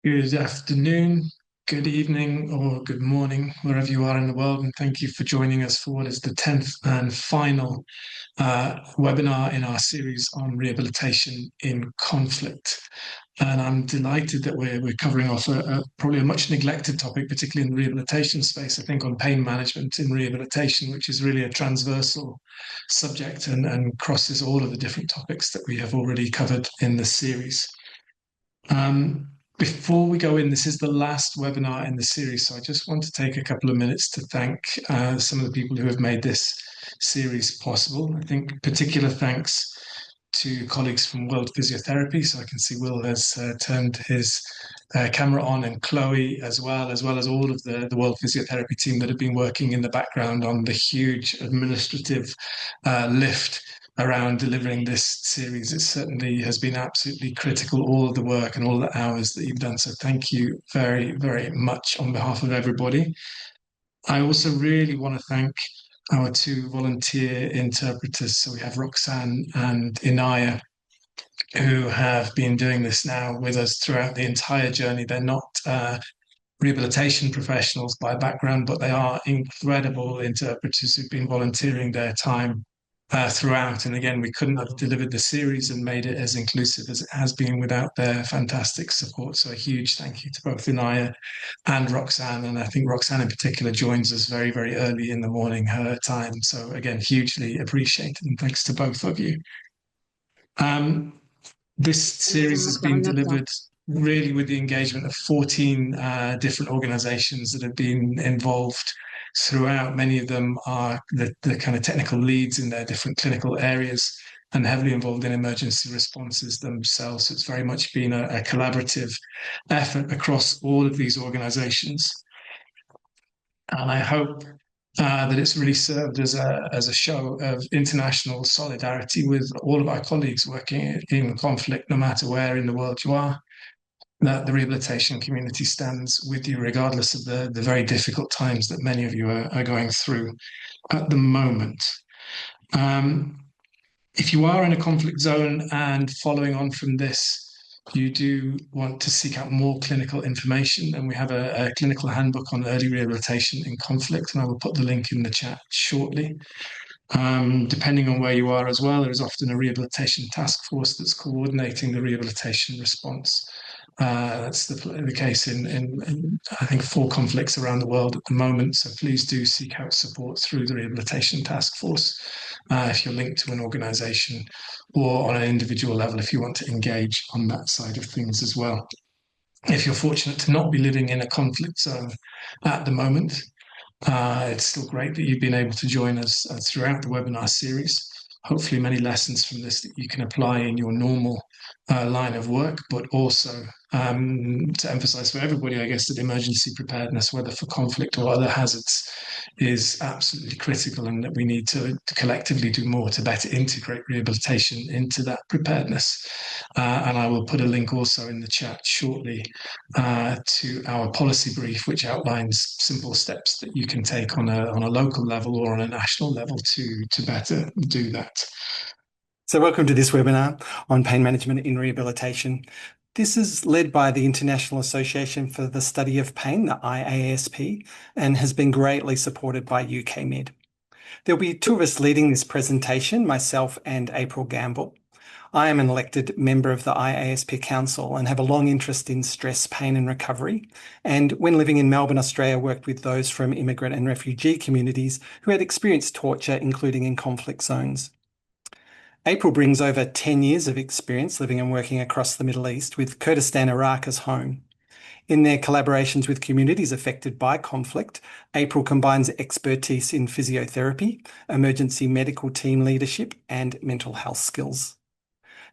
Good afternoon, good evening, or good morning, wherever you are in the world. And thank you for joining us for what is the 10th and final webinar in our series on rehabilitation in conflict. And I'm delighted that we're covering off probably a much neglected topic, particularly in the rehabilitation space, I think, on pain management in rehabilitation, which is really a transversal subject and crosses all of the different topics that we have already covered in the series. Before we go in, this is the last webinar in the series, so I just want to take a couple of minutes to thank some of the people who have made this series possible. I think particular thanks to colleagues from World Physiotherapy. So I can see Will has turned his camera on, and Chloe as well as all of the World Physiotherapy team that have been working in the background on the huge administrative lift around delivering this series. It certainly has been absolutely critical, all of the work and all the hours that you've done. So thank you very, very much on behalf of everybody. I also really want to thank our two volunteer interpreters. So we have Roxanne and Inaya, who have been doing this now with us throughout the entire journey. They're not rehabilitation professionals by background, but they are incredible interpreters who've been volunteering their time throughout. And again, we couldn't have delivered the series and made it as inclusive as it has been without their fantastic support. So a huge thank you to both Inaya and Roxanne. And I think Roxanne in particular joins us very, very early in the morning, her time. So again, hugely appreciated. And thanks to both of you. This series has been delivered really with the engagement of 14 different organizations that have been involved throughout. Many of them are the kind of technical leads in their different clinical areas and heavily involved in emergency responses themselves. So it's very much been a collaborative effort across all of these organizations. And I hope that it's really served as a show of international solidarity with all of our colleagues working in conflict, no matter where in the world you are, that the rehabilitation community stands with you, regardless of the very difficult times that many of you are going through at the moment. If you are in a conflict zone and following on from this, you do want to seek out more clinical information, and we have a clinical handbook on early rehabilitation in conflict, and I will put the link in the chat shortly. Depending on where you are as well, there is often a rehabilitation task force that's coordinating the rehabilitation response. That's the case in I think 4 conflicts around the world at the moment. So please do seek out support through the rehabilitation task force if you're linked to an organisation, or on an individual level if you want to engage on that side of things as well. If you're fortunate to not be living in a conflict zone at the moment, it's still great that you've been able to join us throughout the webinar series. Hopefully many lessons from this that you can apply in your normal line of work, but also to emphasize for everybody, I guess, that emergency preparedness, whether for conflict or other hazards, is absolutely critical, and that we need to collectively do more to better integrate rehabilitation into that preparedness. And I will put a link also in the chat shortly to our policy brief, which outlines simple steps that you can take on a local level or on a national level to better do that. So welcome to this webinar on pain management in rehabilitation. This is led by the International Association for the Study of Pain, the IASP, and has been greatly supported by UK Med. There'll be 2 of us leading this presentation, myself and April Gamble. I am an elected member of the IASP Council and have a long interest in stress, pain and recovery. And when living in Melbourne, Australia, worked with those from immigrant and refugee communities who had experienced torture, including in conflict zones. April brings over 10 years of experience living and working across the Middle East, with Kurdistan, Iraq as home. In their collaborations with communities affected by conflict, April combines expertise in physiotherapy, emergency medical team leadership, and mental health skills.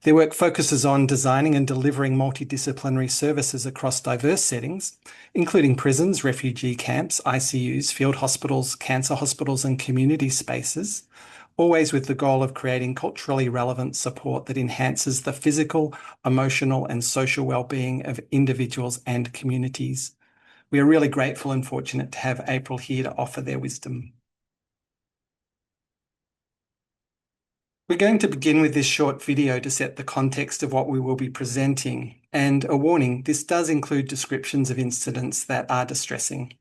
Their work focuses on designing and delivering multidisciplinary services across diverse settings, including prisons, refugee camps, ICUs, field hospitals, cancer hospitals, and community spaces, always with the goal of creating culturally relevant support that enhances the physical, emotional, and social well-being of individuals and communities. We are really grateful and fortunate to have April here to offer their wisdom. We're going to begin with this short video to set the context of what we will be presenting, and a warning, this does include descriptions of incidents that are distressing.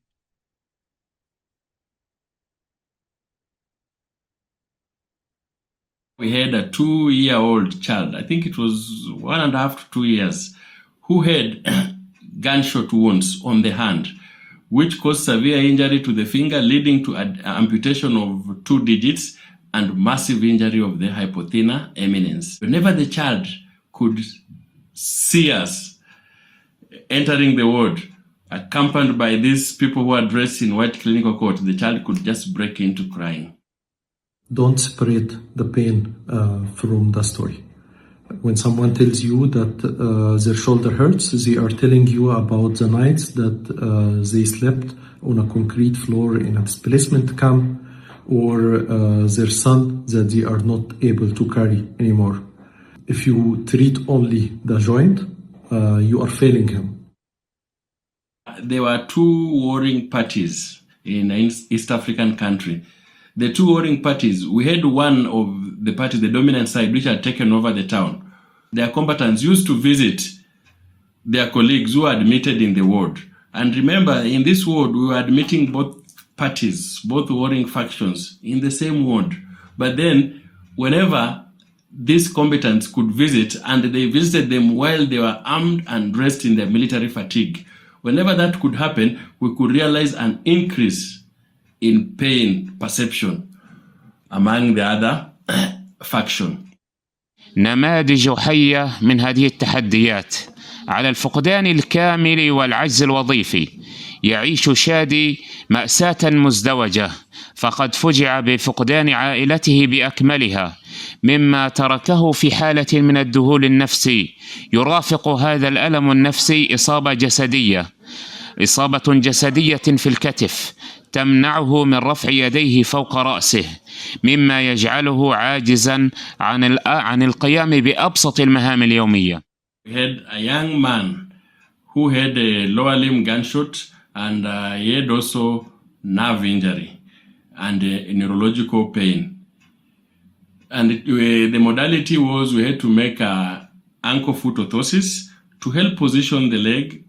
We had a 2-year-old child, I think it was 1.5 to 2 years, who had gunshot wounds on the hand, which caused severe injury to the finger, leading to amputation of 2 digits and massive injury of the hypothenar eminence. Whenever the child could see us entering the ward, accompanied by these people who are dressed in white clinical coat, the child could just break into crying. Don't separate the pain from the story. When someone tells you that their shoulder hurts, they are telling you about the nights that they slept on a concrete floor in a displacement camp, or their son that they are not able to carry anymore. If you treat only the joint, you are failing him. There were 2 warring parties in an East African country. The 2 warring parties, we had one of the parties, the dominant side, which had taken over the town. Their combatants used to visit their colleagues who were admitted in the ward. And remember, in this ward, we were admitting both parties, both warring factions, in the same ward. But then, whenever these combatants could visit, and they visited them while they were armed and dressed in their military fatigue, whenever that could happen, we could realize an increase in pain perception among the other faction. نماذج حية من هذه التحديات على الفقدان الكامل والعجز الوظيفي. يعيش شادي مأساة مزدوجة، فقد فجع بفقدان عائلته بأكملها، مما تركه في حالة من الذهول النفسي. يرافق هذا الألم النفسي إصابة جسدية في الكتف تمنعه من رفع يديه فوق رأسه، مما يجعله عاجزا عن القيام بأبسط المهام اليومية. We had a young man who had a lower limb gunshot, and he had also nerve injury and neurological pain. And the modality was we had to make a ankle-foot orthosis to help position the leg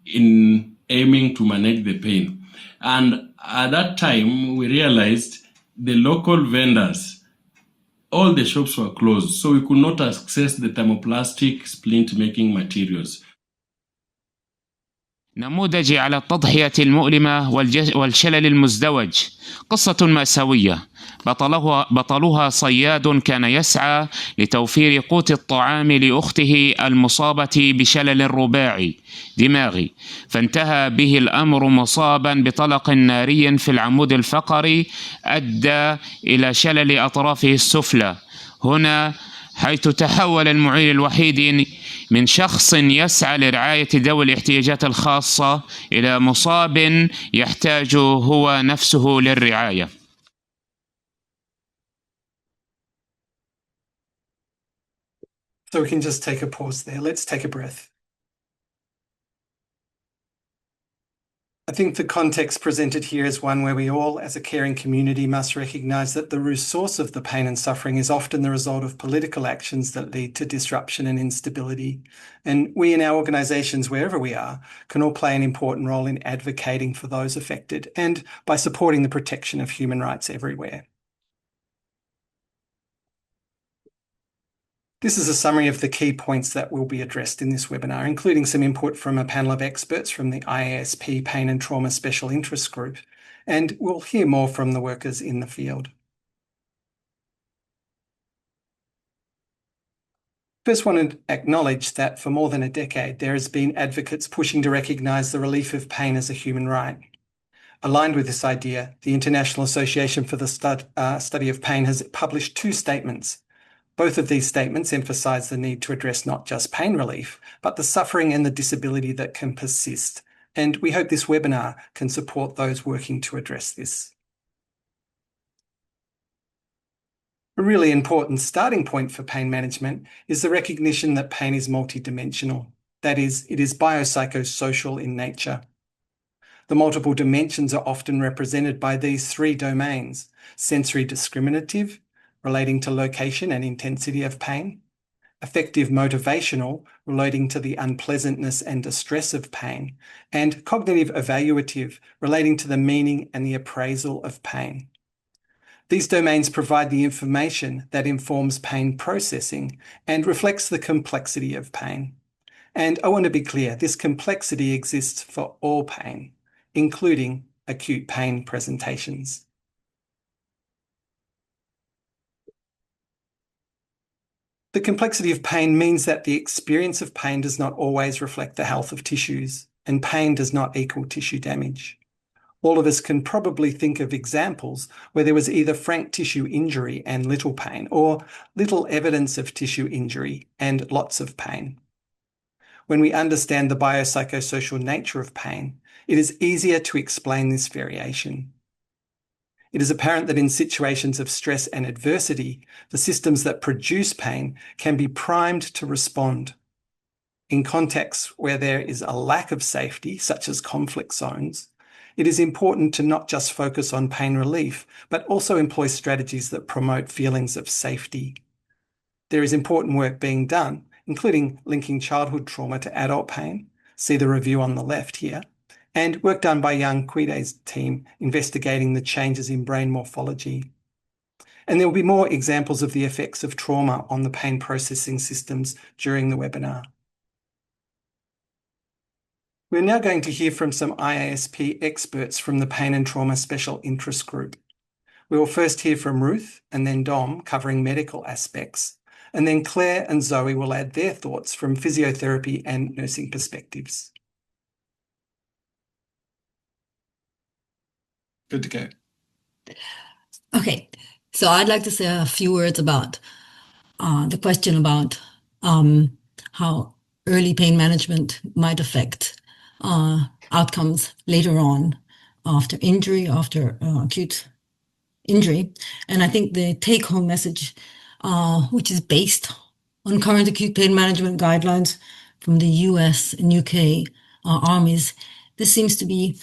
in aiming to manage the pain. And at that time, we realized the local vendors, all the shops were closed, so we could not access the thermoplastic splint-making materials. نموذج على التضحية المؤلمة والشلل المزدوج. قصة مأساوية بطلها صياد كان يسعى لتوفير قوت الطعام لأخته المصابة بشلل رباعي دماغي، فانتهى به الأمر مصابا بطلق ناري في العمود الفقري أدى إلى شلل أطرافه السفلى. هنا حيث تحول المعيل الوحيد من شخص يسعى لرعاية ذوي الاحتياجات الخاصة إلى مصاب يحتاج هو نفسه للرعاية. So we can just take a pause there. Let's take a breath. I think the context presented here is one where we all, as a caring community, must recognise that the root source of the pain and suffering is often the result of political actions that lead to disruption and instability. And we in our organisations, wherever we are, can all play an important role in advocating for those affected and by supporting the protection of human rights everywhere. This is a summary of the key points that will be addressed in this webinar, including some input from a panel of experts from the IASP Pain and Trauma Special Interest Group, and we'll hear more from the workers in the field. First, I want to acknowledge that for more than a decade, there has been advocates pushing to recognise the relief of pain as a human right. Aligned with this idea, the International Association for the Study of Pain has published 2 statements. Both of these statements emphasise the need to address not just pain relief, but the suffering and the disability that can persist. And we hope this webinar can support those working to address this. A really important starting point for pain management is the recognition that pain is multidimensional. That is, it is biopsychosocial in nature. The multiple dimensions are often represented by these 3 domains: sensory discriminative, relating to location and intensity of pain, affective motivational, relating to the unpleasantness and distress of pain, and cognitive evaluative, relating to the meaning and the appraisal of pain. These domains provide the information that informs pain processing and reflects the complexity of pain. And I want to be clear, this complexity exists for all pain, including acute pain presentations. The complexity of pain means that the experience of pain does not always reflect the health of tissues, and pain does not equal tissue damage. All of us can probably think of examples where there was either frank tissue injury and little pain, or little evidence of tissue injury and lots of pain. When we understand the biopsychosocial nature of pain, it is easier to explain this variation. It is apparent that in situations of stress and adversity, the systems that produce pain can be primed to respond. In contexts where there is a lack of safety, such as conflict zones, it is important to not just focus on pain relief, but also employ strategies that promote feelings of safety. There is important work being done, including linking childhood trauma to adult pain. See the review on the left here. And work done by Young Quide's team investigating the changes in brain morphology. And there will be more examples of the effects of trauma on the pain processing systems during the webinar. We're now going to hear from some IASP experts from the Pain and Trauma Special Interest Group. We will first hear from Ruth and then Dom covering medical aspects, and then Claire and Zoe will add their thoughts from physiotherapy and nursing perspectives. Good to go. Okay, so I'd like to say a few words about the question about how early pain management might affect outcomes later on after injury, after acute injury. And I think the take-home message, which is based on current acute pain management guidelines from the US and UK armies, this seems to be: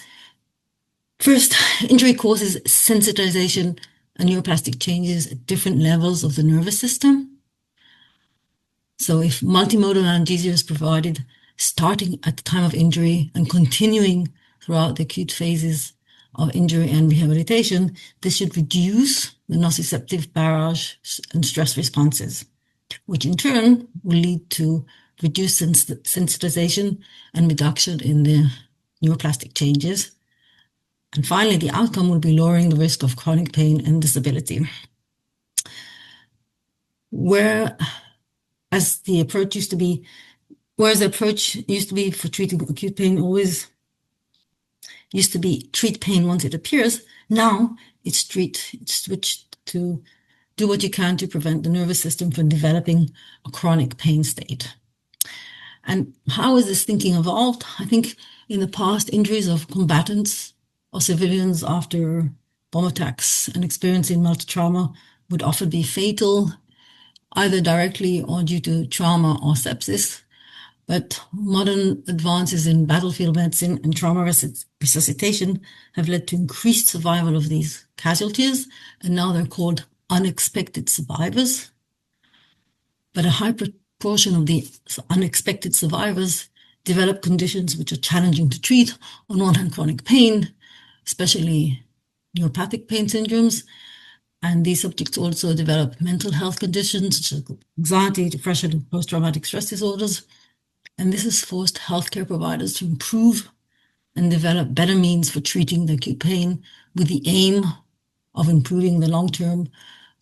first, injury causes sensitization and neuroplastic changes at different levels of the nervous system. So if multimodal analgesia is provided starting at the time of injury and continuing throughout the acute phases of injury and rehabilitation, this should reduce the nociceptive barrage and stress responses, which in turn will lead to reduced sensitization and reduction in the neuroplastic changes. And finally, the outcome will be lowering the risk of chronic pain and disability. Whereas the approach used to be for treating acute pain always used to be treat pain once it appears, now it's switched to do what you can to prevent the nervous system from developing a chronic pain state. And how has this thinking evolved? I think in the past, injuries of combatants or civilians after bomb attacks and experiencing multi-trauma would often be fatal, either directly or due to trauma or sepsis. But modern advances in battlefield medicine and trauma resuscitation have led to increased survival of these casualties, and now they're called unexpected survivors. But a high proportion of the unexpected survivors develop conditions which are challenging to treat. On one hand, chronic pain, especially neuropathic pain syndromes, and these subjects also develop mental health conditions such as anxiety, depression, and post-traumatic stress disorders. And this has forced healthcare providers to improve and develop better means for treating the acute pain with the aim of improving the long-term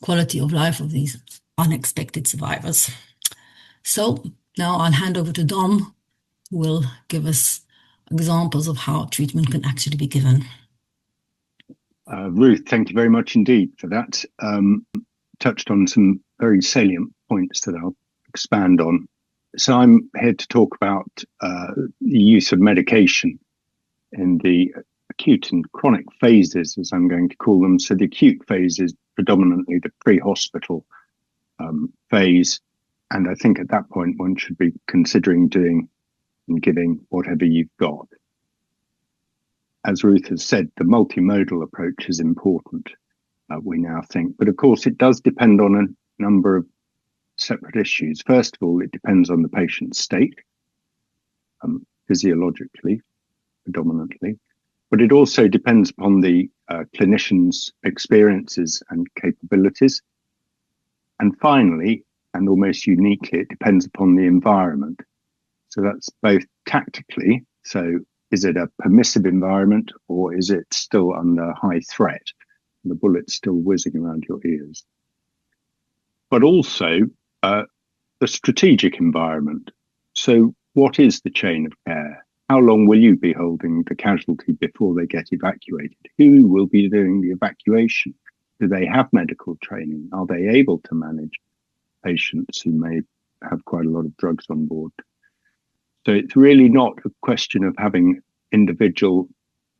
quality of life of these unexpected survivors. So now I'll hand over to Dom, who will give us examples of how treatment can actually be given. Ruth, thank you very much indeed for that. Touched on some very salient points that I'll expand on. So I'm here to talk about the use of medication in the acute and chronic phases, as I'm going to call them. So the acute phase is predominantly the pre-hospital phase. And I think at that point, one should be considering doing and giving whatever you've got. As Ruth has said, the multimodal approach is important. we now think. But of course, it does depend on a number of separate issues. First of all, it depends on the patient's state, physiologically, predominantly. But it also depends upon the clinician's experiences and capabilities. And finally, and almost uniquely, it depends upon the environment. So that's both tactically, so is it a permissive environment or is it still under high threat? The bullet's still whizzing around your ears. But also the strategic environment. So what is the chain of care? How long will you be holding the casualty before they get evacuated? Who will be doing the evacuation? Do they have medical training? Are they able to manage patients who may have quite a lot of drugs on board? So it's really not a question of having individual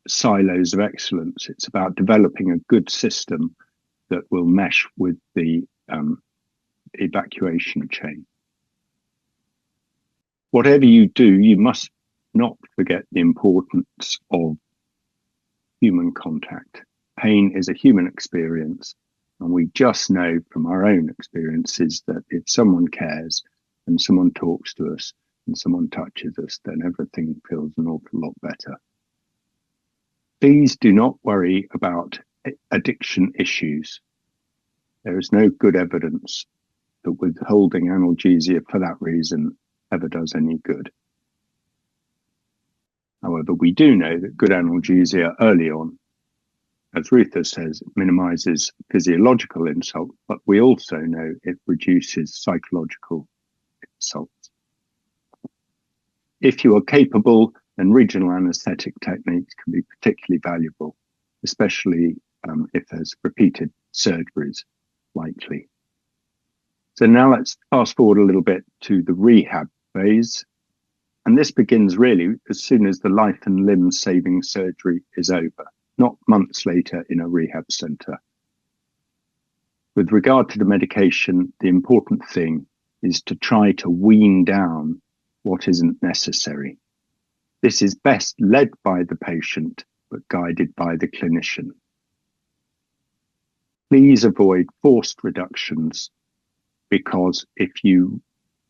silos of excellence. It's about developing a good system that will mesh with the evacuation chain. Whatever you do, you must not forget the importance of human contact. Pain is a human experience, and we just know from our own experiences that if someone cares and someone talks to us and someone touches us, then everything feels an awful lot better. Please do not worry about addiction issues. There is no good evidence that withholding analgesia for that reason ever does any good. However, we do know that good analgesia early on, as Ruther says, minimizes physiological insult, but we also know it reduces psychological insults. If you are capable, then regional anesthetic techniques can be particularly valuable, especially if there's repeated surgeries likely. So now let's fast forward a little bit to the rehab phase. And this begins really as soon as the life and limb saving surgery is over, not months later in a rehab center. With regard to the medication, the important thing is to try to wean down what isn't necessary. This is best led by the patient, but guided by the clinician. Please avoid forced reductions, because if you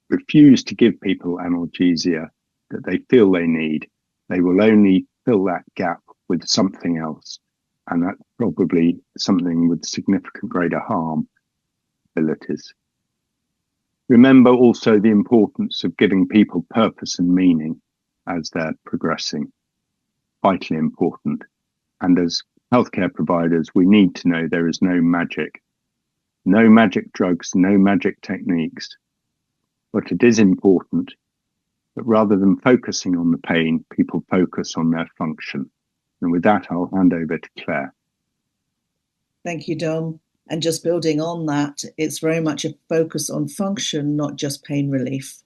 refuse to give people analgesia that they feel they need, they will only fill that gap with something else. And that's probably something with significant greater harm abilities. Remember also the importance of giving people purpose and meaning as they're progressing. Vitally important. And as healthcare providers, we need to know there is no magic. No magic drugs, no magic techniques. But it is important that rather than focusing on the pain, people focus on their function. And with that, I'll hand over to Claire. Thank you, Dom. And just building on that, it's very much a focus on function, not just pain relief.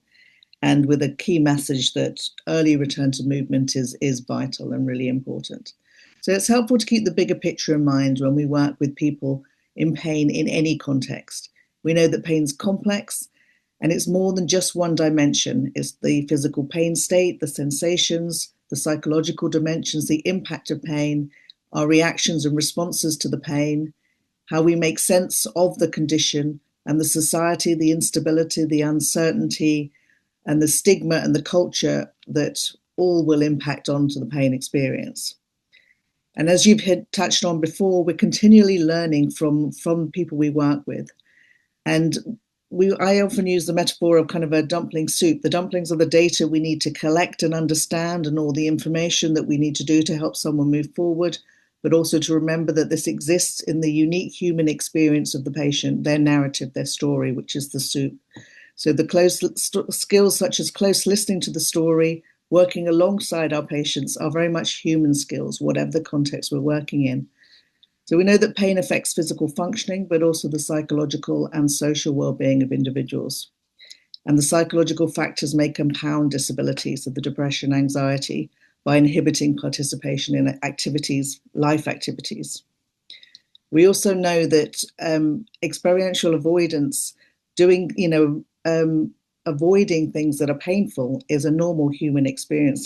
And with a key message that early return to movement is vital and really important. So it's helpful to keep the bigger picture in mind when we work with people in pain in any context. We know that pain's complex and it's more than just one dimension. It's the physical pain state, the sensations, the psychological dimensions, the impact of pain, our reactions and responses to the pain, how we make sense of the condition and the society, the instability, the uncertainty, and the stigma and the culture that all will impact onto the pain experience. And as you've touched on before, we're continually learning from people we work with. And I often use the metaphor of kind of a dumpling soup. The dumplings are the data we need to collect and understand and all the information that we need to do to help someone move forward, but also to remember that this exists in the unique human experience of the patient, their narrative, their story, which is the soup. So the close skills such as close listening to the story, working alongside our patients are very much human skills, whatever the context we're working in. So we know that pain affects physical functioning, but also the psychological and social well-being of individuals. And the psychological factors may compound disabilities of the depression, anxiety, by inhibiting participation in activities, life activities. We also know that experiential avoidance, avoiding things that are painful is a normal human experience.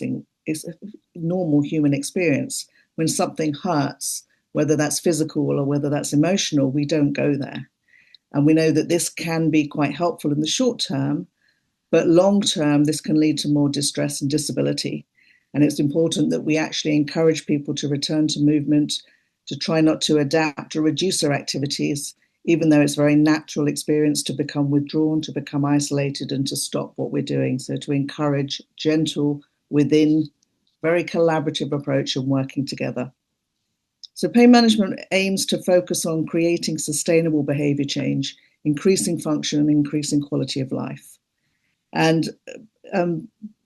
When something hurts, whether that's physical or whether that's emotional, we don't go there. And we know that this can be quite helpful in the short term, but long term, this can lead to more distress and disability. And it's important that we actually encourage people to return to movement, to try not to adapt or reduce their activities, even though it's a very natural experience to become withdrawn, to become isolated, and to stop what we're doing. So to encourage gentle, within, very collaborative approach and working together. So pain management aims to focus on creating sustainable behavior change, increasing function and increasing quality of life. And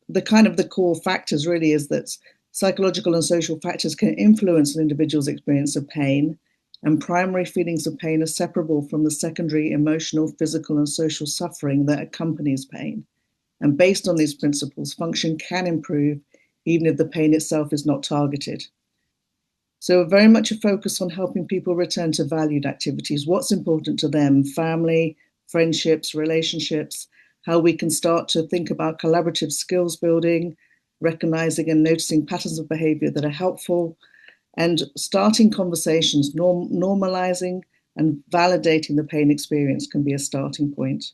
the core factors really is that psychological and social factors can influence an individual's experience of pain, and primary feelings of pain are separable from the secondary emotional, physical, and social suffering that accompanies pain. And based on these principles, function can improve even if the pain itself is not targeted. So very much a focus on helping people return to valued activities, what's important to them, family, friendships, relationships, how we can start to think about collaborative skills building, recognizing and noticing patterns of behavior that are helpful, and starting conversations, normalizing and validating the pain experience can be a starting point.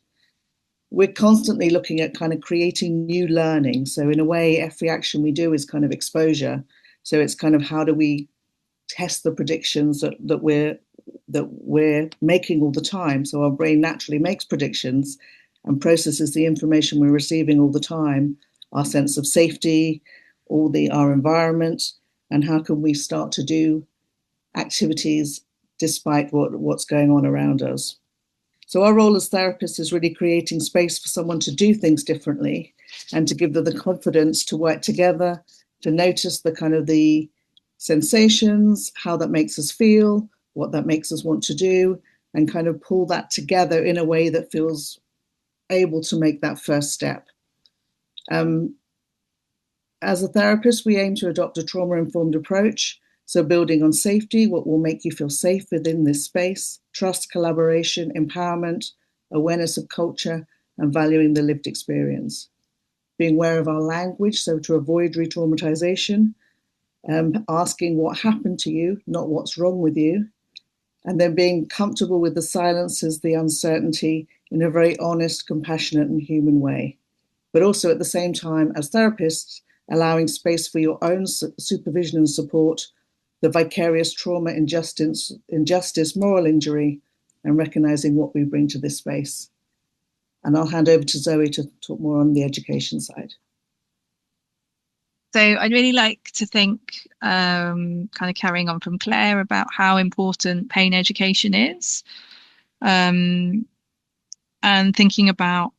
We're constantly looking at kind of creating new learning. So in a way, every action we do is kind of exposure. So it's kind of how do we test the predictions that we're making all the time. So our brain naturally makes predictions and processes the information we're receiving all the time, our sense of safety, our environment, and how can we start to do activities despite what's going on around us. So our role as therapists is really creating space for someone to do things differently and to give them the confidence to work together, to notice the kind of the sensations, how that makes us feel, what that makes us want to do, and kind of pull that together in a way that feels able to make that first step. As a therapist, we aim to adopt a trauma-informed approach. So building on safety, what will make you feel safe within this space, trust, collaboration, empowerment, awareness of culture, and valuing the lived experience. Being aware of our language, so to avoid re-traumatization, asking what happened to you, not what's wrong with you, and then being comfortable with the silences, the uncertainty in a very honest, compassionate, and human way. But also at the same time, as therapists, allowing space for your own supervision and support, the vicarious trauma, injustice, moral injury, and recognizing what we bring to this space. And I'll hand over to Zoe to talk more on the education side. So I'd really like to think, kind of carrying on from Claire, about how important pain education is, and thinking about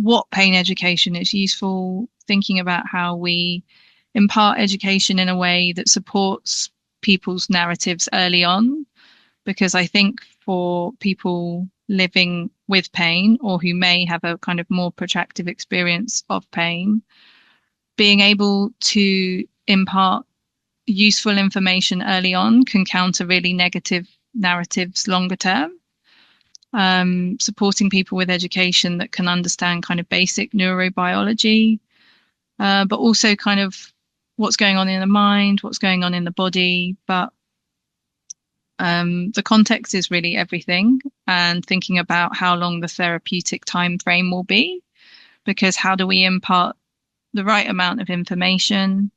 what pain education is useful, thinking about how we impart education in a way that supports people's narratives early on, because I think for people living with pain or who may have a kind of more protracted experience of pain, being able to impart useful information early on can counter really negative narratives longer term. Supporting people with education that can understand kind of basic neurobiology, but also kind of what's going on in the mind, what's going on in the body. But the context is really everything, and thinking about how long the therapeutic time frame will be, because how do we impart the right amount of information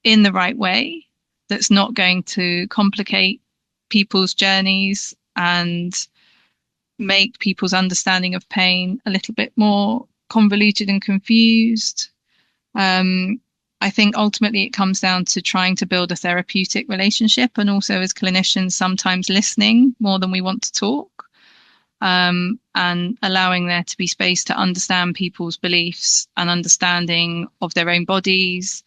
in the right way that's not going to complicate people's journeys and make people's understanding of pain a little bit more convoluted and confused. I think ultimately it comes down to trying to build a therapeutic relationship, and also as clinicians sometimes listening more than we want to talk, and allowing there to be space to understand people's beliefs and understanding of their own bodies,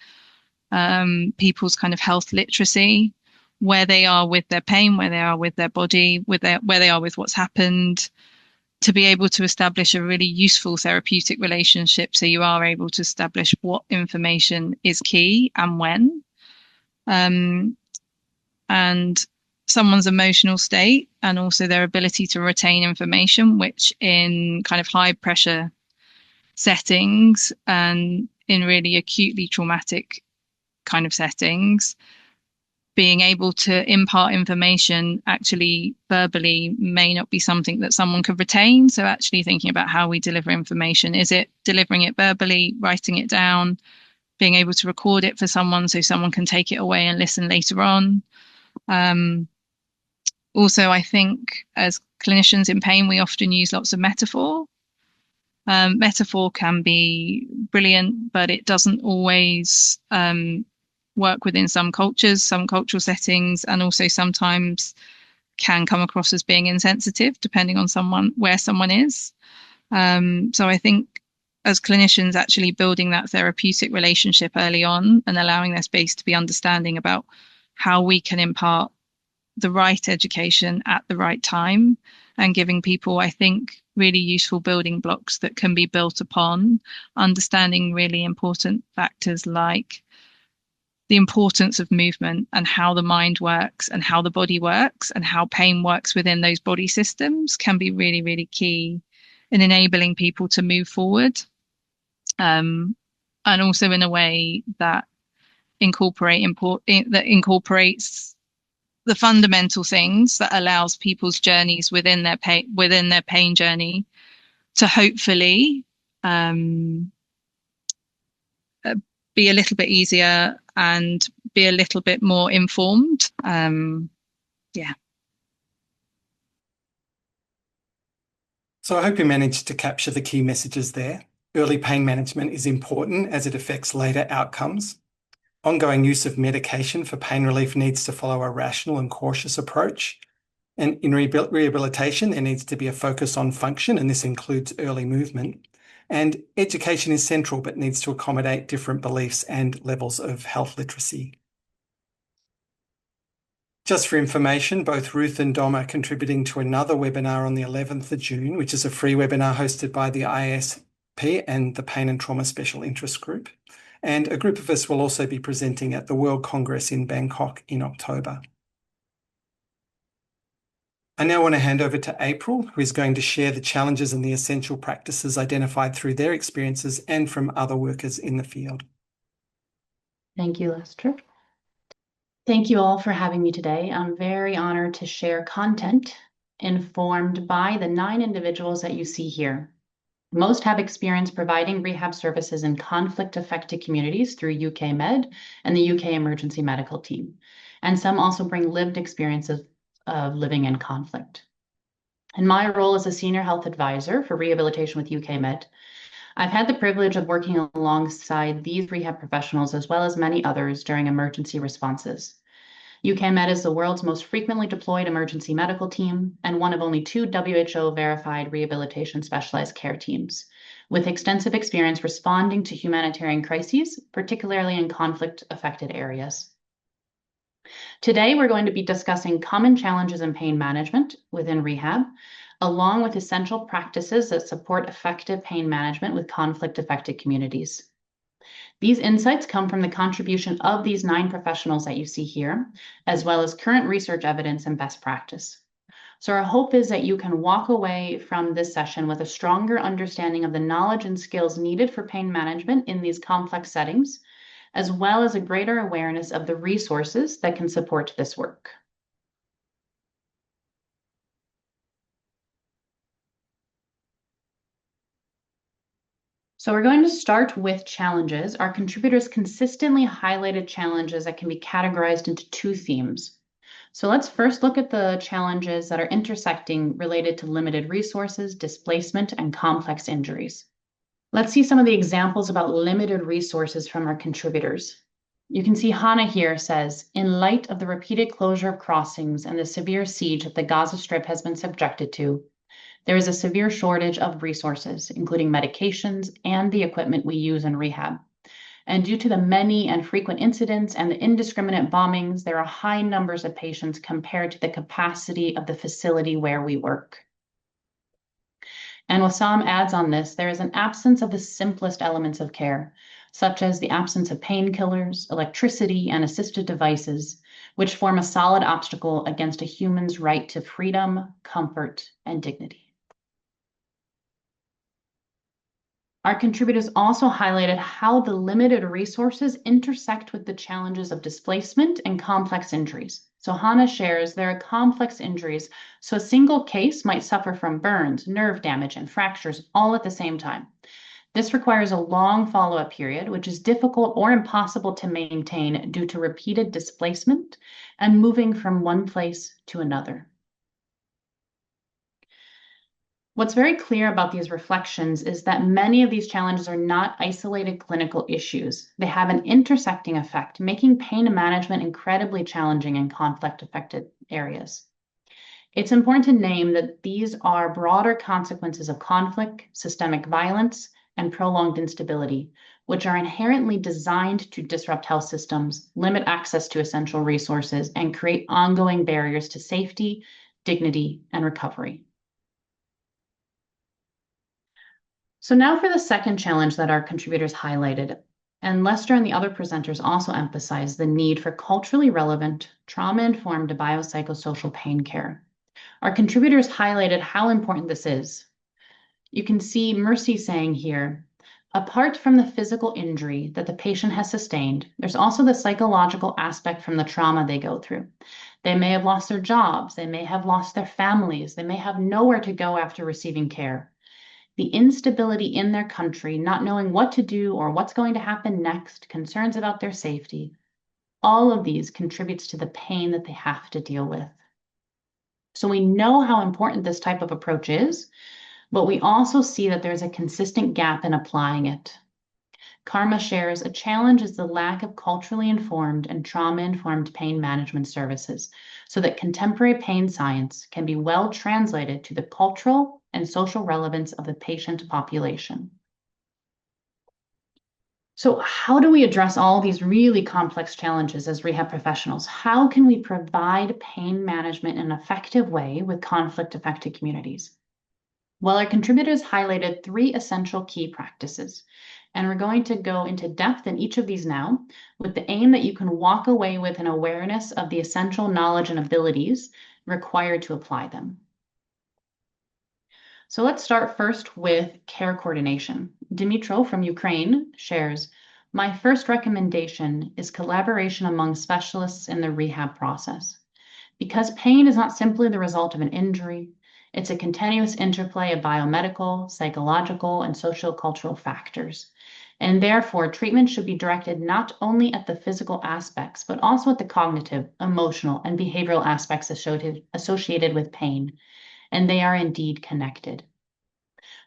people's kind of health literacy, where they are with their pain, where they are with their body, where they are with what's happened, to be able to establish a really useful therapeutic relationship, so you are able to establish what information is key and when. And someone's emotional state and also their ability to retain information, which in kind of high pressure settings and in really acutely traumatic kind of settings being able to impart information actually verbally may not be something that someone could retain. So actually thinking about how we deliver information. Is it delivering it verbally, writing it down, being able to record it for someone so someone can take it away and listen later on? Also, I think as clinicians in pain, we often use lots of metaphor. Metaphor can be brilliant, but it doesn't always work within some cultures, some cultural settings, and also sometimes can come across as being insensitive depending on where someone is. So I think as clinicians, actually building that therapeutic relationship early on and allowing their space to be understanding about how we can impart the right education at the right time, and giving people, I think, really useful building blocks that can be built upon, understanding really important factors like the importance of movement and how the mind works and how the body works and how pain works within those body systems can be really, really key in enabling people to move forward. And also in a way that incorporates the fundamental things that allows people's journeys within their pain journey to hopefully be a little bit easier and be a little bit more informed. So I hope you managed to capture the key messages there. Early pain management is important as it affects later outcomes. Ongoing use of medication for pain relief needs to follow a rational and cautious approach. And in rehabilitation, there needs to be a focus on function, and this includes early movement. And education is central, but needs to accommodate different beliefs and levels of health literacy. Just for information, both Ruth and Dom are contributing to another webinar on the 11th of June, which is a free webinar hosted by the IASP and the Pain and Trauma Special Interest Group. And a group of us will also be presenting at the World Congress in Bangkok in October. I now want to hand over to April, who is going to share the challenges and the essential practices identified through their experiences and from other workers in the field. Thank you, Lester. Thank you all for having me today. I'm very honored to share content informed by the 9 individuals that you see here. Most have experience providing rehab services in conflict-affected communities through UK Med and the UK Emergency Medical Team. And some also bring lived experiences of living in conflict. In my role as a senior health advisor for rehabilitation with UK Med, I've had the privilege of working alongside these rehab professionals as well as many others during emergency responses. UK Med is the world's most frequently deployed emergency medical team and one of only 2 WHO-verified rehabilitation specialized care teams, with extensive experience responding to humanitarian crises, particularly in conflict-affected areas. Today, we're going to be discussing common challenges in pain management within rehab, along with essential practices that support effective pain management with conflict-affected communities. These insights come from the contribution of these 9 professionals that you see here, as well as current research evidence and best practice. So our hope is that you can walk away from this session with a stronger understanding of the knowledge and skills needed for pain management in these complex settings, as well as a greater awareness of the resources that can support this work. So we're going to start with challenges. Our contributors consistently highlighted challenges that can be categorized into 2 themes. So let's first look at the challenges that are intersecting related to limited resources, displacement, and complex injuries. Let's see some of the examples about limited resources from our contributors. You can see Hannah here says, in light of the repeated closure of crossings and the severe siege that the Gaza Strip has been subjected to, there is a severe shortage of resources, including medications and the equipment we use in rehab. And due to the many and frequent incidents and the indiscriminate bombings, there are high numbers of patients compared to the capacity of the facility where we work. And Wassam adds on this, there is an absence of the simplest elements of care, such as the absence of painkillers, electricity, and assisted devices, which form a solid obstacle against a human's right to freedom, comfort, and dignity. Our contributors also highlighted how the limited resources intersect with the challenges of displacement and complex injuries. So Hannah shares there are complex injuries, so a single case might suffer from burns, nerve damage, and fractures all at the same time. This requires a long follow-up period, which is difficult or impossible to maintain due to repeated displacement and moving from one place to another. What's very clear about these reflections is that many of these challenges are not isolated clinical issues. They have an intersecting effect, making pain management incredibly challenging in conflict-affected areas. It's important to name that these are broader consequences of conflict, systemic violence, and prolonged instability, which are inherently designed to disrupt health systems, limit access to essential resources, and create ongoing barriers to safety, dignity, and recovery. So now for the second challenge that our contributors highlighted, and Lester and the other presenters also emphasized the need for culturally relevant, trauma-informed biopsychosocial pain care. Our contributors highlighted how important this is. You can see Mercy saying here, apart from the physical injury that the patient has sustained, there's also the psychological aspect from the trauma they go through. They may have lost their jobs, they may have lost their families, they may have nowhere to go after receiving care. The instability in their country, not knowing what to do or what's going to happen next, concerns about their safety, all of these contributes to the pain that they have to deal with. So we know how important this type of approach is, but we also see that there's a consistent gap in applying it. Karma shares a challenge is the lack of culturally informed and trauma-informed pain management services, so that contemporary pain science can be well translated to the cultural and social relevance of the patient population. So how do we address all these really complex challenges as rehab professionals? How can we provide pain management in an effective way with conflict-affected communities? Well, our contributors highlighted 3 essential key practices, and we're going to go into depth in each of these now with the aim that you can walk away with an awareness of the essential knowledge and abilities required to apply them. So let's start first with care coordination. Dimitro from Ukraine shares, my first recommendation is collaboration among specialists in the rehab process. Because pain is not simply the result of an injury, it's a continuous interplay of biomedical, psychological, and sociocultural factors. And therefore, treatment should be directed not only at the physical aspects, but also at the cognitive, emotional, and behavioral aspects associated with pain. And they are indeed connected.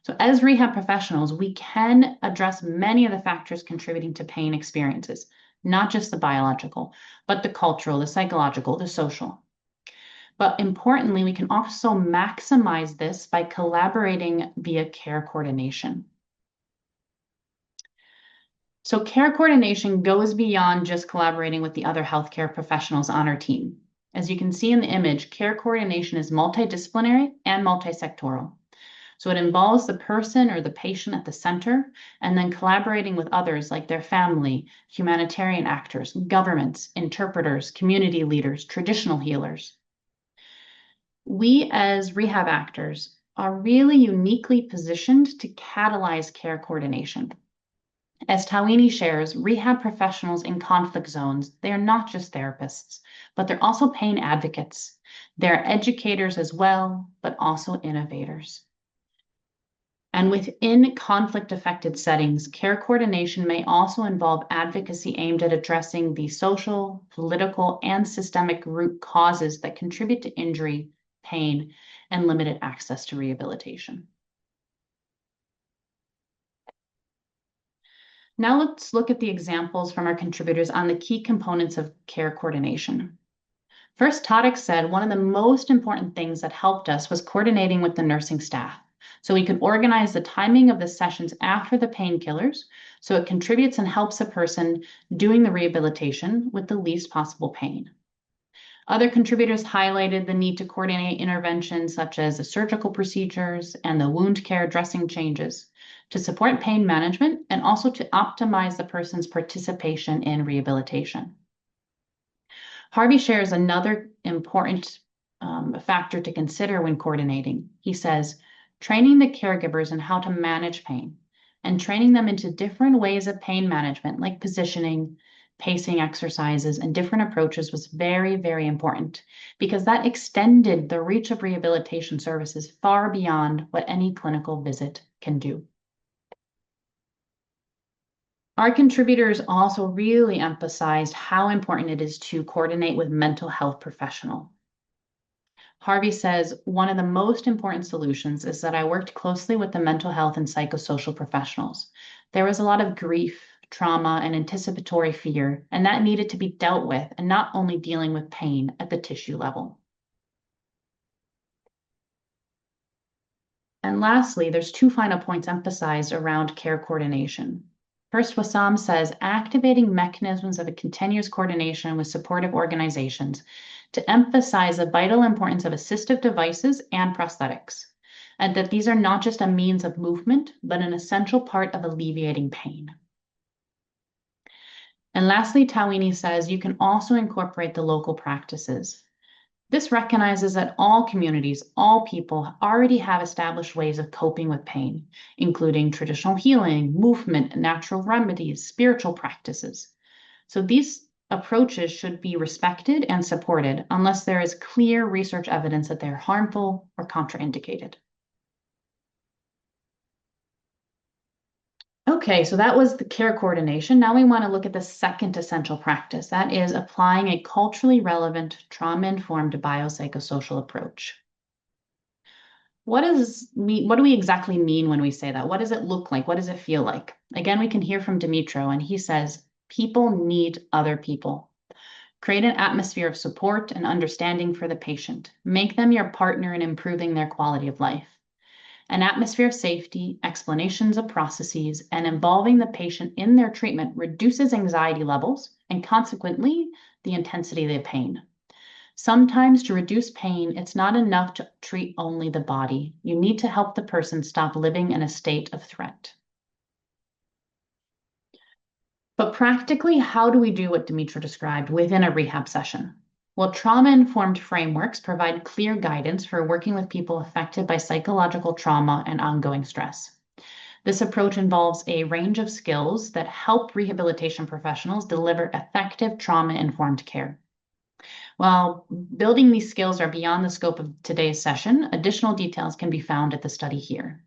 So as rehab professionals, we can address many of the factors contributing to pain experiences, not just the biological, but the cultural, the psychological, the social. But importantly, we can also maximize this by collaborating via care coordination. So care coordination goes beyond just collaborating with the other healthcare professionals on our team. As you can see in the image, care coordination is multidisciplinary and multisectoral. So it involves the person or the patient at the center, and then collaborating with others like their family, humanitarian actors, governments, interpreters, community leaders, traditional healers. We as rehab actors are really uniquely positioned to catalyze care coordination. As Tawini shares, rehab professionals in conflict zones, they are not just therapists, but they're also pain advocates. They're educators as well, but also innovators. And within conflict-affected settings, care coordination may also involve advocacy aimed at addressing the social, political, and systemic root causes that contribute to injury, pain, and limited access to rehabilitation. Now let's look at the examples from our contributors on the key components of care coordination. First, Tadek said one of the most important things that helped us was coordinating with the nursing staff. So we could organize the timing of the sessions after the painkillers, so it contributes and helps a person doing the rehabilitation with the least possible pain. Other contributors highlighted the need to coordinate interventions such as the surgical procedures and the wound care dressing changes to support pain management and also to optimize the person's participation in rehabilitation. Harvey shares another important factor to consider when coordinating. He says, training the caregivers in how to manage pain and training them into different ways of pain management, like positioning, pacing exercises, and different approaches was very, very important because that extended the reach of rehabilitation services far beyond what any clinical visit can do. Our contributors also really emphasized how important it is to coordinate with mental health professionals. Harvey says, one of the most important solutions is that I worked closely with the mental health and psychosocial professionals. There was a lot of grief, trauma, and anticipatory fear, and that needed to be dealt with, and not only dealing with pain at the tissue level. And lastly, there's two final points emphasized around care coordination. First, Wassam says, activating mechanisms of a continuous coordination with supportive organizations to emphasize the vital importance of assistive devices and prosthetics, and that these are not just a means of movement, but an essential part of alleviating pain. And lastly, Tawini says, you can also incorporate the local practices. This recognizes that all communities, all people already have established ways of coping with pain, including traditional healing, movement, natural remedies, spiritual practices. So these approaches should be respected and supported unless there is clear research evidence that they're harmful or contraindicated. Okay, so that was the care coordination. Now we want to look at the second essential practice. That is applying a culturally relevant, trauma-informed biopsychosocial approach. What do we exactly mean when we say that? What does it look like? What does it feel like? Again, we can hear from Dimitro, and he says, people need other people. Create an atmosphere of support and understanding for the patient. Make them your partner in improving their quality of life. An atmosphere of safety, explanations of processes, and involving the patient in their treatment reduces anxiety levels and consequently the intensity of the pain. Sometimes to reduce pain, it's not enough to treat only the body. You need to help the person stop living in a state of threat. But practically, how do we do what Dimitro described within a rehab session? Well, trauma-informed frameworks provide clear guidance for working with people affected by psychological trauma and ongoing stress. This approach involves a range of skills that help rehabilitation professionals deliver effective trauma-informed care. While building these skills are beyond the scope of today's session, additional details can be found at the study here.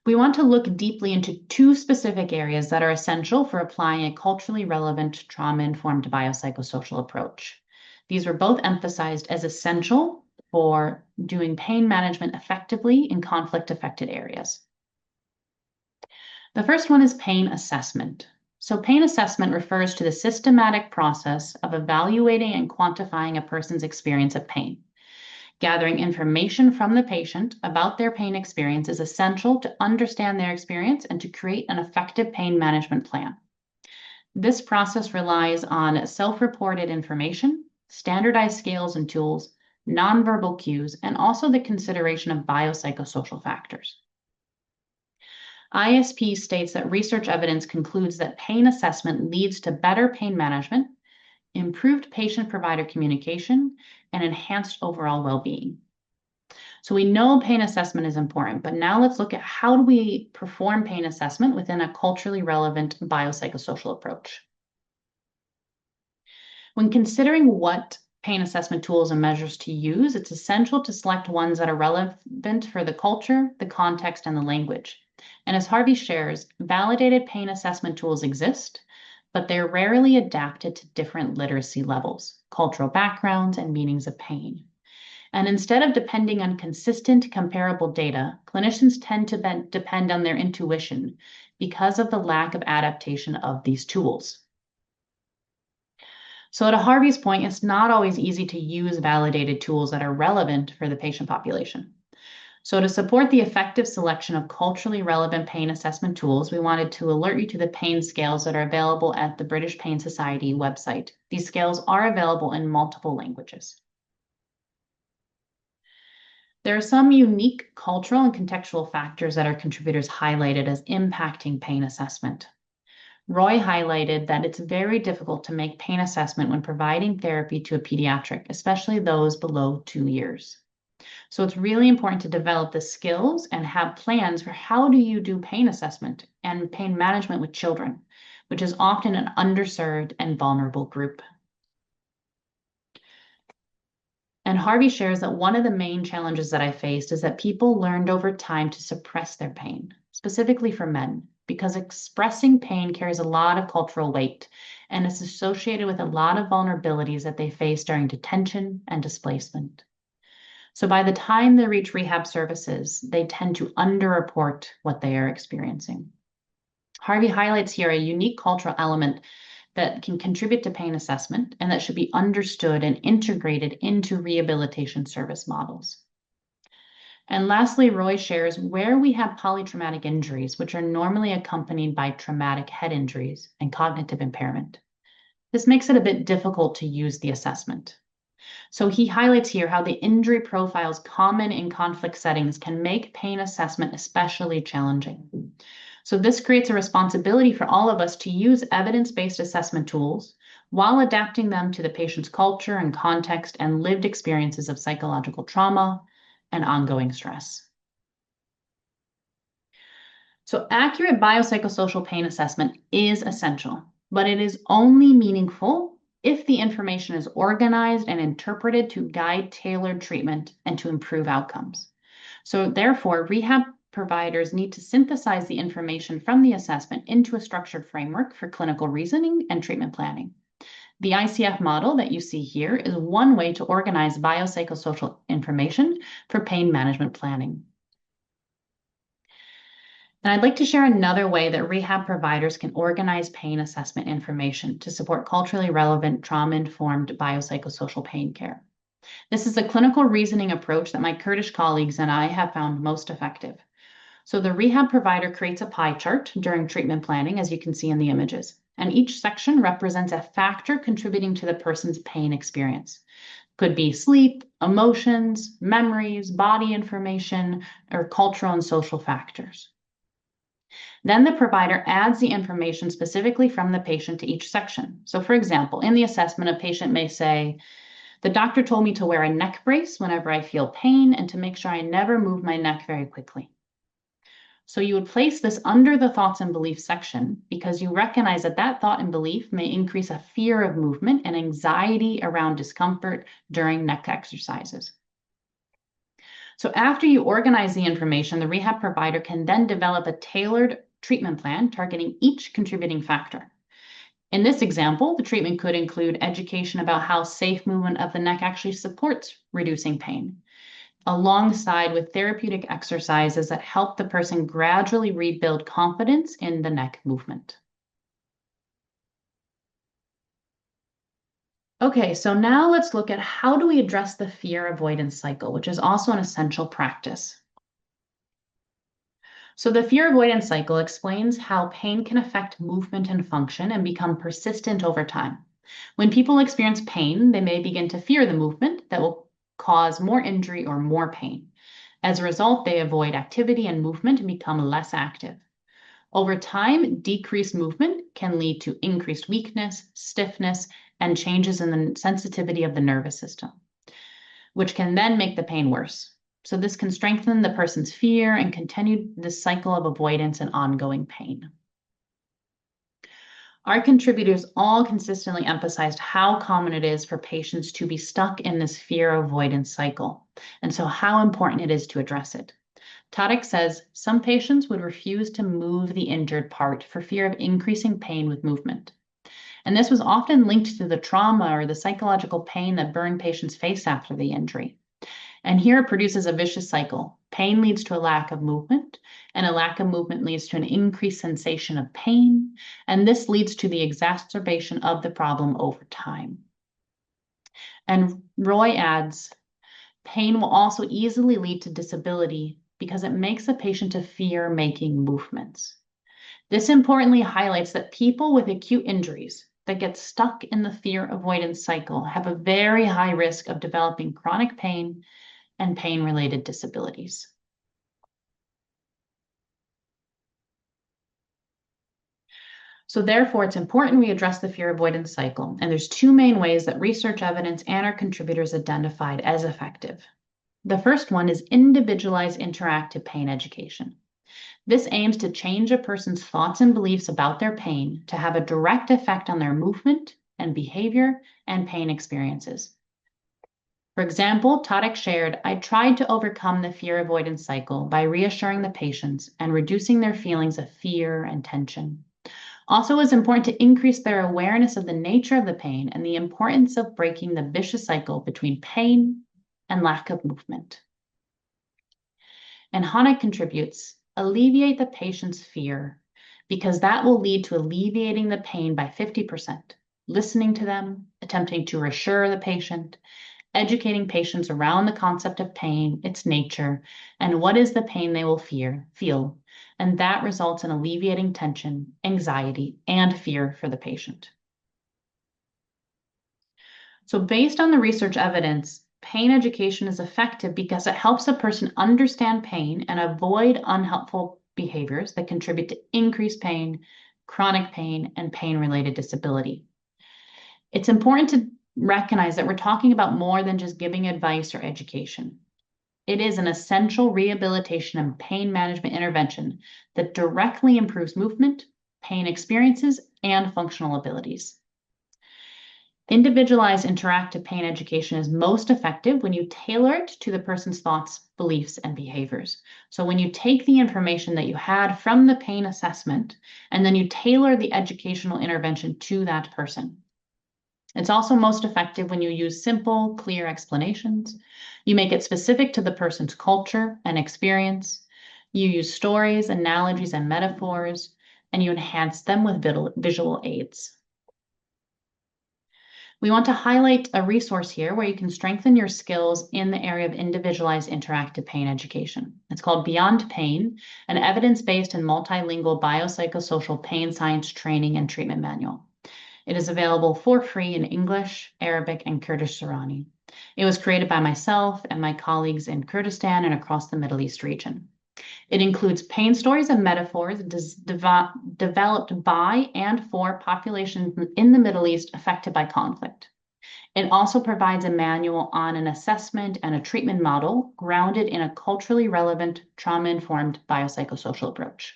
We want to look deeply into two specific areas that are essential for applying a culturally relevant trauma-informed biopsychosocial approach. These were both emphasized as essential for doing pain management effectively in conflict-affected areas. The first one is pain assessment. So pain assessment refers to the systematic process of evaluating and quantifying a person's experience of pain. Gathering information from the patient about their pain experience is essential to understand their experience and to create an effective pain management plan. This process relies on self-reported information, standardized scales and tools, nonverbal cues, and also the consideration of biopsychosocial factors. ISP states that research evidence concludes that pain assessment leads to better pain management, improved patient-provider communication, and enhanced overall well-being. So we know pain assessment is important, but now let's look at how do we perform pain assessment within a culturally relevant biopsychosocial approach. When considering what pain assessment tools and measures to use, it's essential to select ones that are relevant for the culture, the context, and the language. And as Harvey shares, validated pain assessment tools exist, but they're rarely adapted to different literacy levels, cultural backgrounds, and meanings of pain. And instead of depending on consistent, comparable data, clinicians tend to depend on their intuition because of the lack of adaptation of these tools. So to Harvey's point, it's not always easy to use validated tools that are relevant for the patient population. So to support the effective selection of culturally relevant pain assessment tools, we wanted to alert you to the pain scales that are available at the British Pain Society website. These scales are available in multiple languages. There are some unique cultural and contextual factors that our contributors highlighted as impacting pain assessment. Roy highlighted that it's very difficult to make pain assessment when providing therapy to a pediatric, especially those below 2 years. So it's really important to develop the skills and have plans for how do you do pain assessment and pain management with children, which is often an underserved and vulnerable group. And Harvey shares that one of the main challenges that I faced is that people learned over time to suppress their pain, specifically for men, because expressing pain carries a lot of cultural weight and is associated with a lot of vulnerabilities that they face during detention and displacement. So by the time they reach rehab services, they tend to underreport what they are experiencing. Harvey highlights here a unique cultural element that can contribute to pain assessment and that should be understood and integrated into rehabilitation service models. And lastly, Roy shares where we have polytraumatic injuries, which are normally accompanied by traumatic head injuries and cognitive impairment. This makes it a bit difficult to use the assessment. So he highlights here how the injury profiles common in conflict settings can make pain assessment especially challenging. So this creates a responsibility for all of us to use evidence-based assessment tools while adapting them to the patient's culture and context and lived experiences of psychological trauma and ongoing stress. So accurate biopsychosocial pain assessment is essential, but it is only meaningful if the information is organized and interpreted to guide tailored treatment and to improve outcomes. So therefore, rehab providers need to synthesize the information from the assessment into a structured framework for clinical reasoning and treatment planning. The ICF model that you see here is one way to organize biopsychosocial information for pain management planning. And I'd like to share another way that rehab providers can organize pain assessment information to support culturally relevant, trauma-informed biopsychosocial pain care. This is a clinical reasoning approach that my Kurdish colleagues and I have found most effective. So the rehab provider creates a pie chart during treatment planning, as you can see in the images, and each section represents a factor contributing to the person's pain experience. Could be sleep, emotions, memories, body information, or cultural and social factors. Then the provider adds the information specifically from the patient to each section. So for example, in the assessment, a patient may say, the doctor told me to wear a neck brace whenever I feel pain and to make sure I never move my neck very quickly. So you would place this under the thoughts and beliefs section because you recognize that that thought and belief may increase a fear of movement and anxiety around discomfort during neck exercises. So after you organize the information, the rehab provider can then develop a tailored treatment plan targeting each contributing factor. In this example, the treatment could include education about how safe movement of the neck actually supports reducing pain, alongside with therapeutic exercises that help the person gradually rebuild confidence in the neck movement. Okay, so now let's look at how do we address the fear avoidance cycle, which is also an essential practice. So the fear avoidance cycle explains how pain can affect movement and function and become persistent over time. When people experience pain, they may begin to fear the movement that will cause more injury or more pain. As a result, they avoid activity and movement and become less active. Over time, decreased movement can lead to increased weakness, stiffness, and changes in the sensitivity of the nervous system, which can then make the pain worse. So this can strengthen the person's fear and continue this cycle of avoidance and ongoing pain. Our contributors all consistently emphasized how common it is for patients to be stuck in this fear avoidance cycle, and so how important it is to address it. Tarek says some patients would refuse to move the injured part for fear of increasing pain with movement. And this was often linked to the trauma or the psychological pain that burn patients face after the injury. And here it produces a vicious cycle. Pain leads to a lack of movement, and a lack of movement leads to an increased sensation of pain, and this leads to the exacerbation of the problem over time. And Roy adds, pain will also easily lead to disability because it makes the patient to fear making movements. This importantly highlights that people with acute injuries that get stuck in the fear avoidance cycle have a very high risk of developing chronic pain and pain-related disabilities. So therefore, it's important we address the fear avoidance cycle. And there's two main ways that research evidence and our contributors identified as effective. The first one is individualized interactive pain education. This aims to change a person's thoughts and beliefs about their pain to have a direct effect on their movement and behavior and pain experiences. For example, Tarek shared, I tried to overcome the fear avoidance cycle by reassuring the patients and reducing their feelings of fear and tension. Also, it's important to increase their awareness of the nature of the pain and the importance of breaking the vicious cycle between pain and lack of movement. And Hannah contributes, alleviate the patient's fear, because that will lead to alleviating the pain by 50%, listening to them, attempting to reassure the patient, educating patients around the concept of pain, its nature, and what is the pain they will feel, and that results in alleviating tension, anxiety, and fear for the patient. So based on the research evidence, pain education is effective because it helps a person understand pain and avoid unhelpful behaviors that contribute to increased pain, chronic pain, and pain-related disability. It's important to recognize that we're talking about more than just giving advice or education. It is an essential rehabilitation and pain management intervention that directly improves movement, pain experiences, and functional abilities. Individualized interactive pain education is most effective when you tailor it to the person's thoughts, beliefs, and behaviors. So when you take the information that you had from the pain assessment, and then you tailor the educational intervention to that person. It's also most effective when you use simple, clear explanations. You make it specific to the person's culture and experience. You use stories, analogies, and metaphors, and you enhance them with visual aids. We want to highlight a resource here where you can strengthen your skills in the area of individualized interactive pain education. It's called Beyond Pain, an evidence-based and multilingual biopsychosocial pain science training and treatment manual. It is available for free in English, Arabic, and Kurdish Sorani. It was created by myself and my colleagues in Kurdistan and across the Middle East region. It includes pain stories and metaphors developed by and for populations in the Middle East affected by conflict. It also provides a manual on an assessment and a treatment model grounded in a culturally relevant, trauma-informed biopsychosocial approach.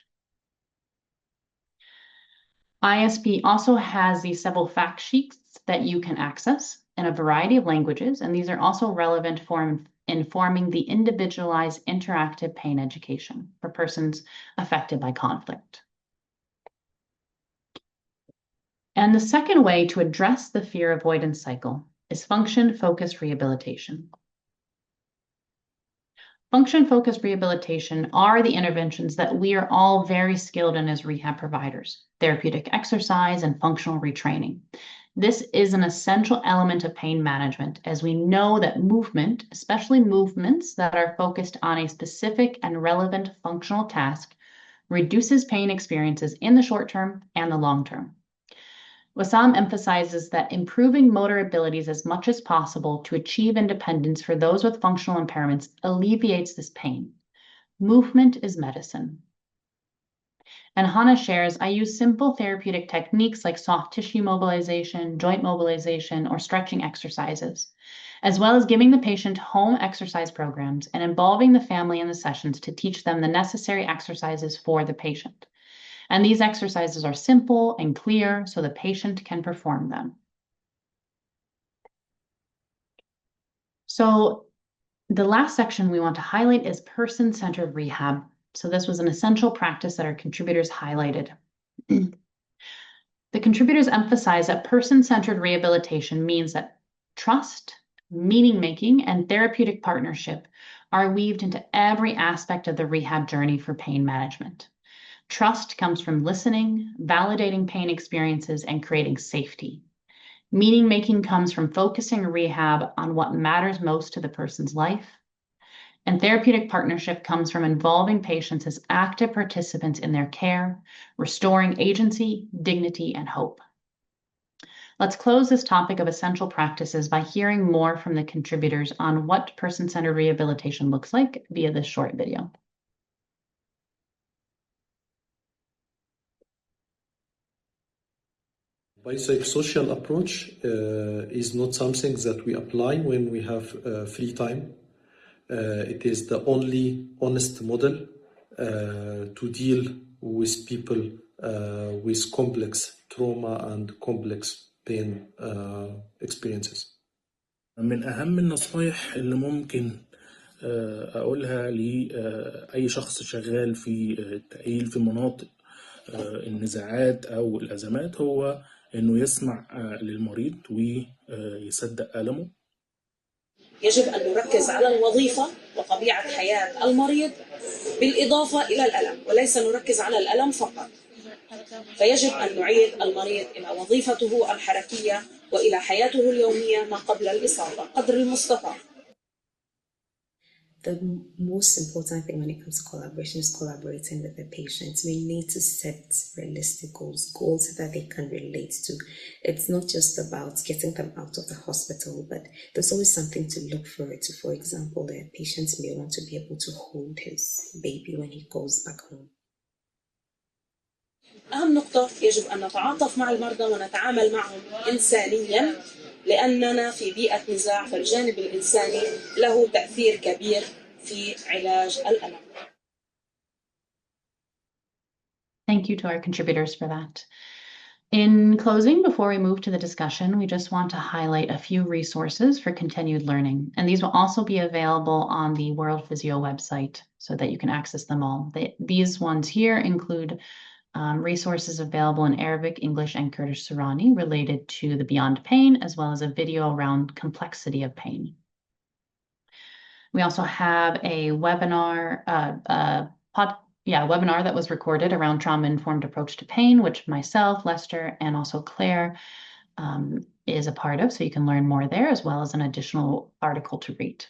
ISP also has these several fact sheets that you can access in a variety of languages, and these are also relevant for informing the individualized interactive pain education for persons affected by conflict. And the second way to address the fear avoidance cycle is function-focused rehabilitation. Function-focused rehabilitation are the interventions that we are all very skilled in as rehab providers, therapeutic exercise and functional retraining. This is an essential element of pain management, as we know that movement, especially movements that are focused on a specific and relevant functional task, reduces pain experiences in the short term and the long term. Wissam emphasizes that improving motor abilities as much as possible to achieve independence for those with functional impairments alleviates this pain. Movement is medicine. And Hannah shares, I use simple therapeutic techniques like soft tissue mobilization, joint mobilization, or stretching exercises, as well as giving the patient home exercise programs and involving the family in the sessions to teach them the necessary exercises for the patient. And these exercises are simple and clear so the patient can perform them. So the last section we want to highlight is person-centered rehab. So this was an essential practice that our contributors highlighted. The contributors emphasize that person-centered rehabilitation means that trust, meaning-making, and therapeutic partnership are weaved into every aspect of the rehab journey for pain management. Trust comes from listening, validating pain experiences, and creating safety. Meaning-making comes from focusing rehab on what matters most to the person's life. And therapeutic partnership comes from involving patients as active participants in their care, restoring agency, dignity, and hope. Let's close this topic of essential practices by hearing more from the contributors on what person-centered rehabilitation looks like via this short video. Biopsychosocial approach is not something that we apply when we have free time. It is the only honest model to deal with people with complex trauma and complex pain experiences. من أهم النصايح اللي ممكن أقولها لأي شخص شغال في التأهيل في مناطق النزاعات أو الأزمات هو إنه يسمع للمريض ويصدق ألمه. يجب أن نركز على الوظيفة وطبيعة حياة المريض بالإضافة إلى الألم، وليس نركز على الألم فقط. فيجب أن نعيد المريض إلى وظيفته الحركية وإلى حياته اليومية ما قبل الإصابة قدر المستطاع. The most important thing when it comes to collaboration is collaborating with the patients. We need to set realistic goals that they can relate to. It's not just about getting them out of the hospital, but there's always something to look forward to. For example, the patient may want to be able to hold his baby when he goes back home. أهم نقطة يجب أن نتعاطف مع المرضى ونتعامل معهم إنسانياً، لأننا في بيئة نزاع، فالجانب الإنساني له تأثير كبير في علاج الألم. Thank you to our contributors for that. In closing, before we move to the discussion, we just want to highlight a few resources for continued learning. And these will also be available on the World Physio website so that you can access them all. These ones here include resources available in Arabic, English, and Kurdish Sorani related to the Beyond Pain, as well as a video around complexity of pain. We also have a webinar, webinar that was recorded around trauma-informed approach to pain, which myself, Lester, and also Claire is a part of, so you can learn more there, as well as an additional article to read.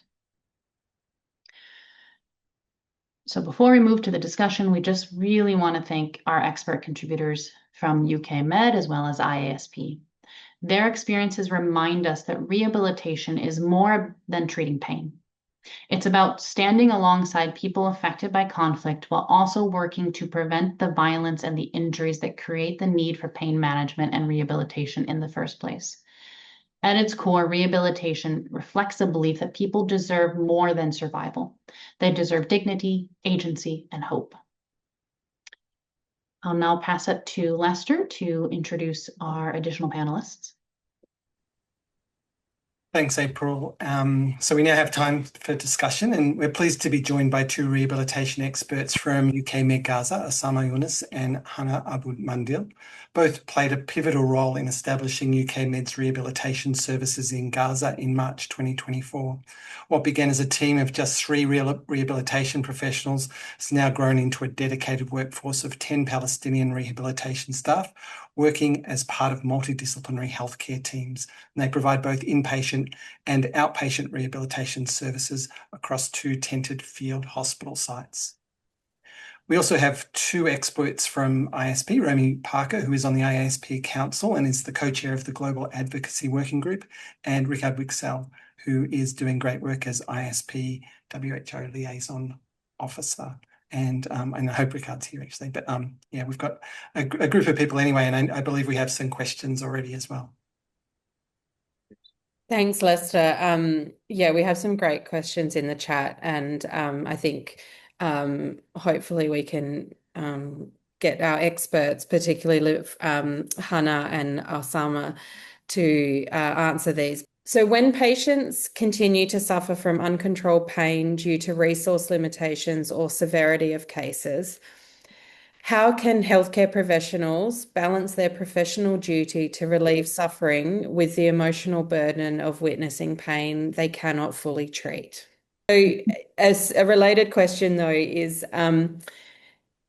So before we move to the discussion, we just really want to thank our expert contributors from UK Med as well as IASP. Their experiences remind us that rehabilitation is more than treating pain. It's about standing alongside people affected by conflict while also working to prevent the violence and the injuries that create the need for pain management and rehabilitation in the first place. At its core, rehabilitation reflects a belief that people deserve more than survival. They deserve dignity, agency, and hope. I'll now pass it to Lester to introduce our additional panelists. Thanks, April. So we now have time for discussion, and we're pleased to be joined by two rehabilitation experts from UK Med Gaza, Osama Yunus and Hana Abu Mandil. Both played a pivotal role in establishing UK Med's rehabilitation services in Gaza in March 2024. What began as a team of just 3 rehabilitation professionals has now grown into a dedicated workforce of 10 Palestinian rehabilitation staff working as part of multidisciplinary healthcare teams. And they provide both inpatient and outpatient rehabilitation services across 2 tented field hospital sites. We also have 2 experts from IASP, Romy Parker, who is on the IASP Council and is the co-chair of the Global Advocacy Working Group, and Richard Wixell, who is doing great work as IASP WHO Liaison Officer. And I hope Ricard's here actually, but yeah, we've got a group of people anyway, and I believe we have some questions already as well. Thanks, Lester. Yeah, we have some great questions in the chat, and I think hopefully we can get our experts, particularly Hana and Osama, to answer these. So when patients continue to suffer from uncontrolled pain due to resource limitations or severity of cases, how can healthcare professionals balance their professional duty to relieve suffering with the emotional burden of witnessing pain they cannot fully treat? So as a related question, though, is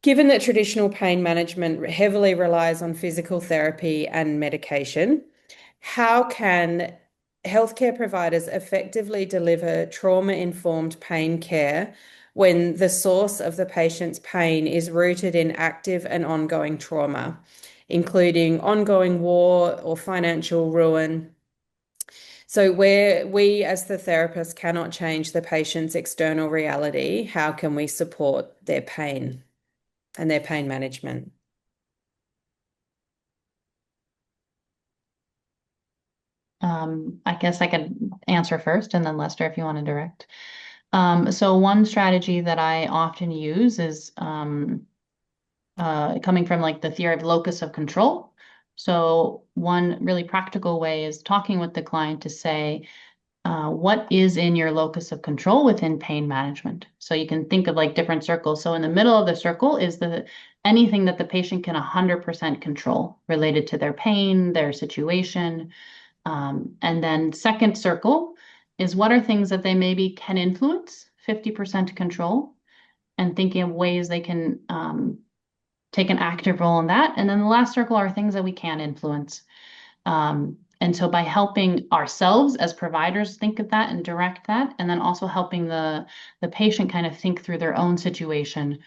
given that traditional pain management heavily relies on physical therapy and medication, how can healthcare providers effectively deliver trauma-informed pain care when the source of the patient's pain is rooted in active and ongoing trauma, including ongoing war or financial ruin? So where we as the therapist cannot change the patient's external reality, how can we support their pain and their pain management? I guess I could answer first, and then Lester, if you want to direct. So one strategy that I often use is coming from like the theory of locus of control. So one really practical way is talking with the client to say, what is in your locus of control within pain management? So you can think of like different circles. So in the middle of the circle is anything that the patient can 100% control related to their pain, their situation. And then second circle is what are things that they maybe can influence, 50% control, and thinking of ways they can take an active role in that. And then the last circle are things that we can influence. And so by helping ourselves as providers think of that and direct that, and then also helping the patient kind of think through their own situation,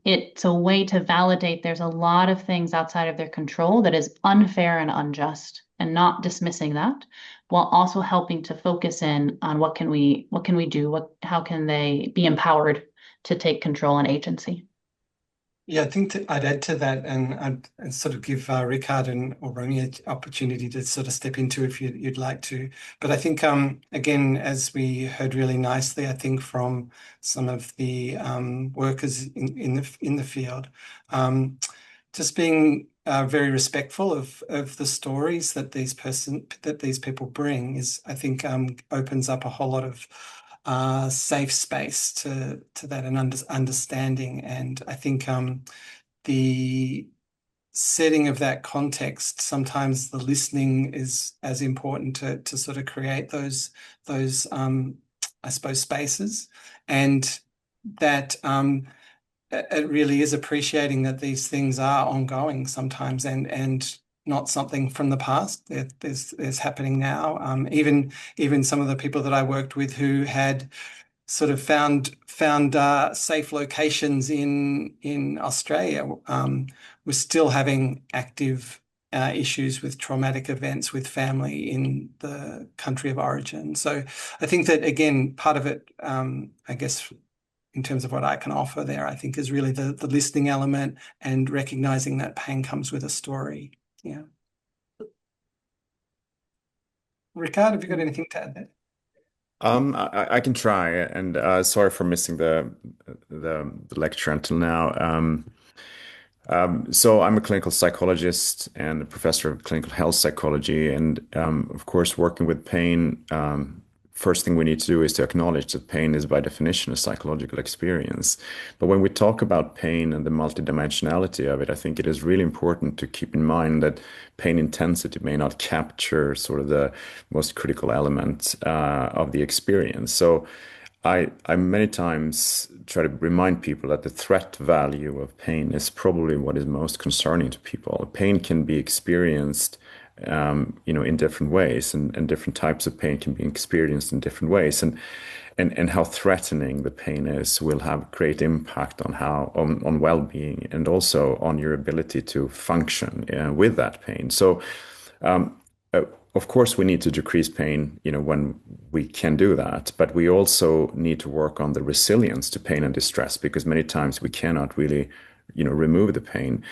it's a way to validate there's a lot of things outside of their control that is unfair and unjust, and not dismissing that, while also helping to focus in on what can we do, how can they be empowered to take control and agency. Yeah, I think I'd add to that, and I'd sort of give Ricard or Romy an opportunity to sort of step into if you'd like to. But I think, again, as we heard really nicely, I think from some of the workers in the field, just being very respectful of the stories that these people bring is, I think, opens up a whole lot of safe space to that and understanding. And I think the setting of that context, sometimes the listening is as important to sort of create those I suppose spaces, and that it really is appreciating that these things are ongoing sometimes and not something from the past. There's happening now. Even some of the people that I worked with who had sort of found safe locations in Australia were still having active issues with traumatic events with family in the country of origin. So I think that, again, part of it, I guess, in terms of what I can offer there, I think is really the listening element and recognizing that pain comes with a story. Yeah. Ricard, have you got anything to add there? I can try, and sorry for missing the lecture until now. So I'm a clinical psychologist and a professor of clinical health psychology, and of course, working with pain, first thing we need to do is to acknowledge that pain is by definition a psychological experience. But when we talk about pain and the multidimensionality of it, I think it is really important to keep in mind that pain intensity may not capture sort of the most critical element of the experience. So I many times try to remind people that the threat value of pain is probably what is most concerning to people. Pain can be experienced in different ways, and different types of pain can be experienced in different ways, and how threatening the pain is will have great impact on well-being and also on your ability to function with that pain. So, of course, we need to decrease pain, when we can do that, but we also need to work on the resilience to pain and distress, because many times we cannot really remove the pain.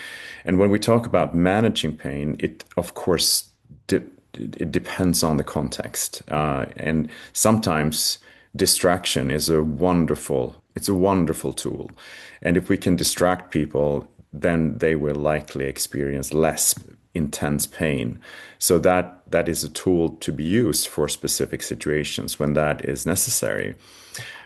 And when we talk about managing pain, it of course it depends on the context. And sometimes distraction is a wonderful tool. And if we can distract people, then they will likely experience less intense pain. So that is a tool to be used for specific situations when that is necessary.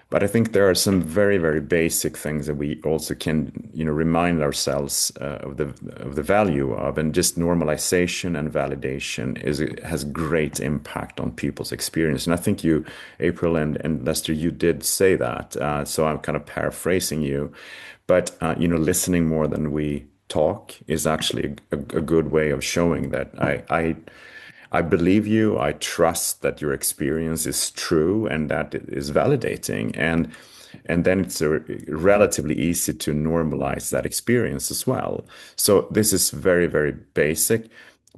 But I think there are some very, very basic things that we also can, remind ourselves of the value of, and just normalization and validation has great impact on people's experience. And I think you, April and Lester, you did say that. So I'm kind of paraphrasing you, but listening more than we talk is actually a good way of showing that I believe you. I trust that your experience is true and that it is validating. And then it's relatively easy to normalize that experience as well. So this is very, very basic,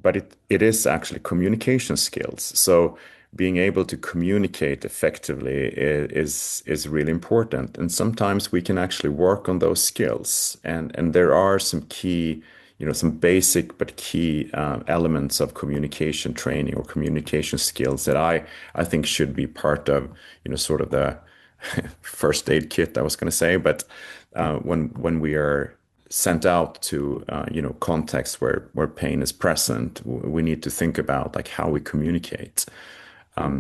but it is actually communication skills. So being able to communicate effectively is really important. And sometimes we can actually work on those skills. And there are some key, some basic but key elements of communication training or communication skills that I think should be part of, sort of first aid kit, I was going to say, but when we are sent out to contexts where pain is present, we need to think about like how we communicate.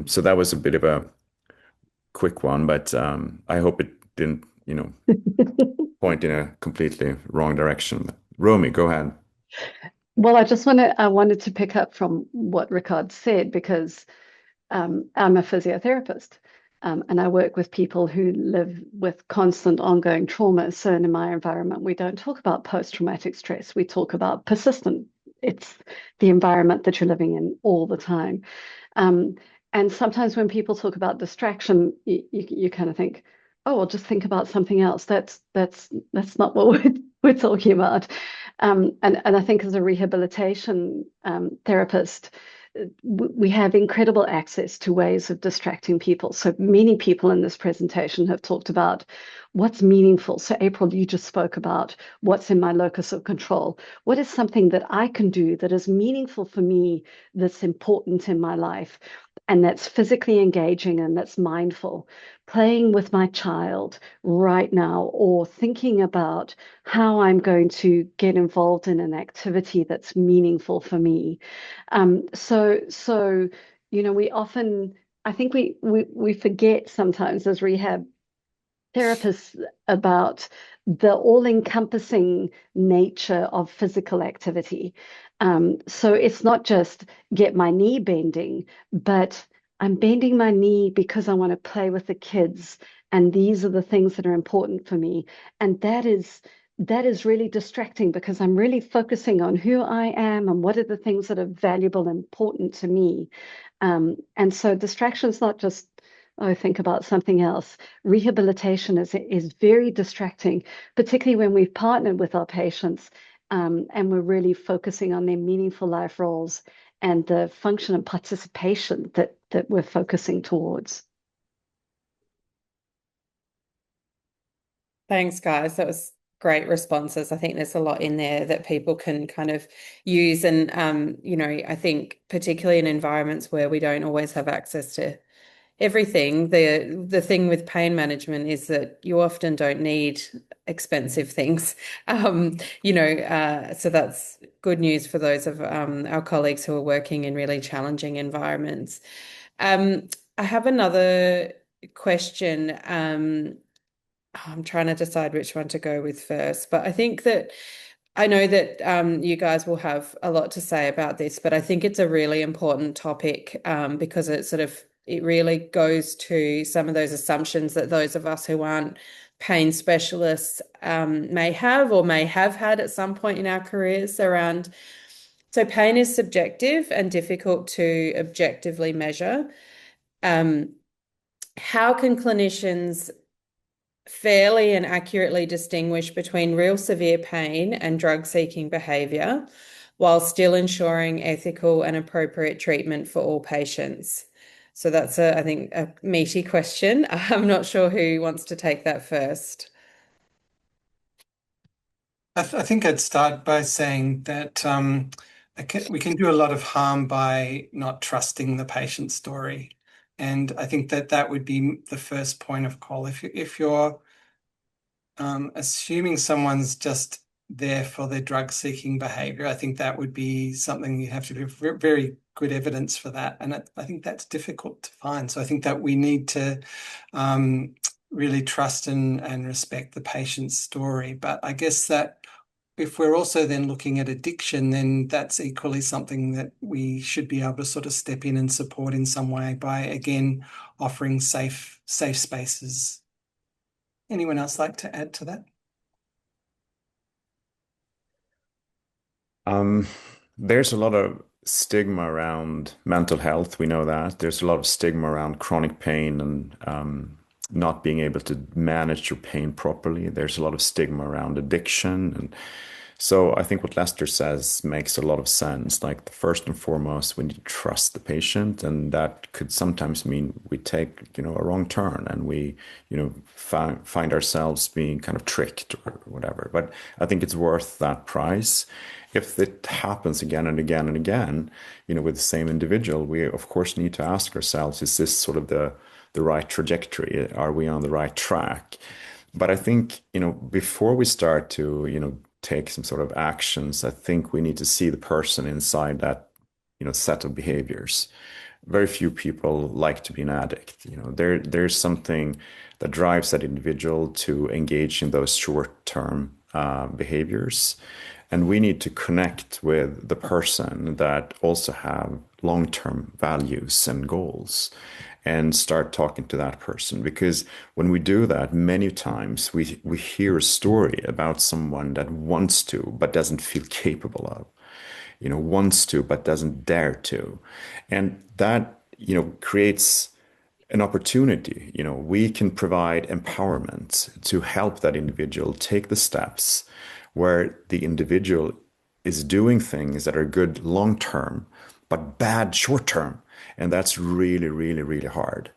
So that was a bit of a quick one, but I hope it didn't point in a completely wrong direction. Romy, go ahead. Well, I wanted to pick up from what Ricard said, because I'm a physiotherapist, and I work with people who live with constant ongoing trauma. So in my environment, we don't talk about post-traumatic stress. We talk about persistent. It's the environment that you're living in all the time. And sometimes when people talk about distraction, you kind of think, oh, well, just think about something else. That's not what we're talking about. And I think as a rehabilitation therapist, we have incredible access to ways of distracting people. So many people in this presentation have talked about what's meaningful. So April, you just spoke about what's in my locus of control. What is something that I can do that is meaningful for me, that's important in my life, and that's physically engaging and that's mindful? Playing with my child right now, or thinking about how I'm going to get involved in an activity that's meaningful for me. So we often, I think we forget sometimes as rehab therapists about the all-encompassing nature of physical activity. So it's not just get my knee bending, but I'm bending my knee because I want to play with the kids, and these are the things that are important for me. And that is really distracting, because I'm really focusing on who I am and what are the things that are valuable and important to me. And so distraction is not just, oh, think about something else. Rehabilitation is very distracting, particularly when we've partnered with our patients, and we're really focusing on their meaningful life roles and the function and participation that we're focusing towards. Thanks, guys. That was great responses. I think there's a lot in there that people can kind of use. And, I think particularly in environments where we don't always have access to everything, the thing with pain management is that you often don't need expensive things. So that's good news for those of our colleagues who are working in really challenging environments. I have another question. I'm trying to decide which one to go with first, but I know that you guys will have a lot to say about this, but I think it's a really important topic because it really goes to some of those assumptions that those of us who aren't pain specialists may have or may have had at some point in our careers around. So pain is subjective and difficult to objectively measure. How can clinicians fairly and accurately distinguish between real severe pain and drug-seeking behaviour while still ensuring ethical and appropriate treatment for all patients? So that's, I think, a meaty question. I'm not sure who wants to take that first. I think I'd start by saying that we can do a lot of harm by not trusting the patient's story. And I think that would be the first point of call. If you're assuming someone's just there for their drug-seeking behavior, I think that would be something you have to be very good evidence for that. And I think that's difficult to find. So I think that we need to really trust and respect the patient's story. But I guess that if we're also then looking at addiction, then that's equally something that we should be able to sort of step in and support in some way by, again, offering safe spaces. Anyone else like to add to that? There's a lot of stigma around mental health. We know that. There's a lot of stigma around chronic pain and not being able to manage your pain properly. There's a lot of stigma around addiction. And so I think what Lester says makes a lot of sense. Like, first and foremost, we need to trust the patient, and that could sometimes mean we take, a wrong turn and we, find ourselves being kind of tricked or whatever. But I think it's worth that price. If it happens again and again and again, with the same individual, we of course need to ask ourselves, is this sort of the the right trajectory? Are we on the right track? But I think, before we start to, take some sort of actions, I think we need to see the person inside that, set of behaviors. Very few people like to be an addict. There's something that drives that individual to engage in those short-term behaviors. And we need to connect with the person that also have long-term values and goals and start talking to that person. Because when we do that, many times we hear a story about someone that wants to, but doesn't feel capable of, wants to, but doesn't dare to. And that, creates an opportunity. We can provide empowerment to help that individual take the steps where the individual is doing things that are good long term, but bad short term. And that's really, really, really hard.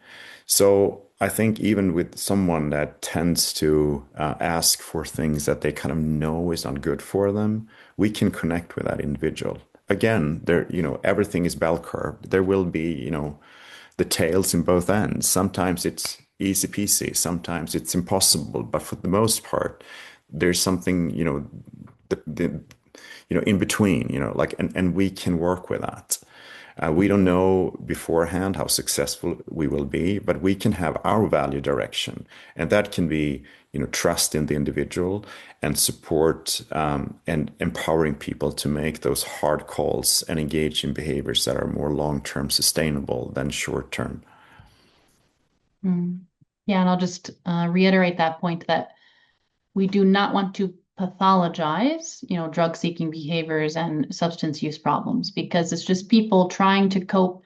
So I think even with someone that tends to ask for things that they kind of know is not good for them, we can connect with that individual. Again, everything is bell curve. There will be, the tails in both ends. Sometimes it's easy peasy, sometimes it's impossible, but for the most part, there's something, in between, and we can work with that. We don't know beforehand how successful we will be, but we can have our value direction, and that can be, trust in the individual and support and empowering people to make those hard calls and engage in behaviors that are more long-term sustainable than short-term. Yeah, and I'll just reiterate that point that we do not want to pathologize, drug-seeking behaviors and substance use problems, because it's just people trying to cope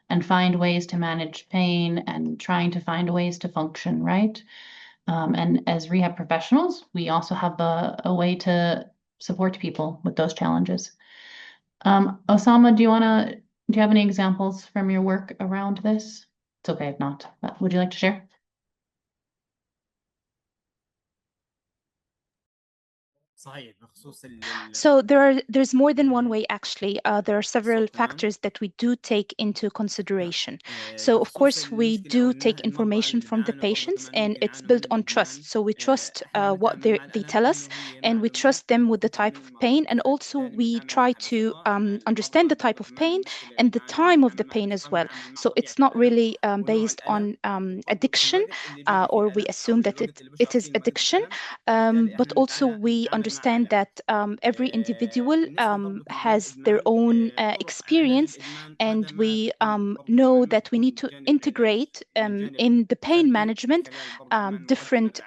and find ways to manage pain and trying to find ways to function, right? And as rehab professionals, we also have a way to support people with those challenges. Osama, do you have any examples from your work around this? It's okay if not, but would you like to share? So there's more than one way, actually. There are several factors that we do take into consideration. So of course, we do take information from the patients, and it's built on trust. So we trust what they tell us, and we trust them with the type of pain. And also we try to understand the type of pain and the time of the pain as well. So it's not really based on addiction, or we assume that it is addiction, but also we understand that every individual has their own experience, and we know that we need to integrate in the pain management different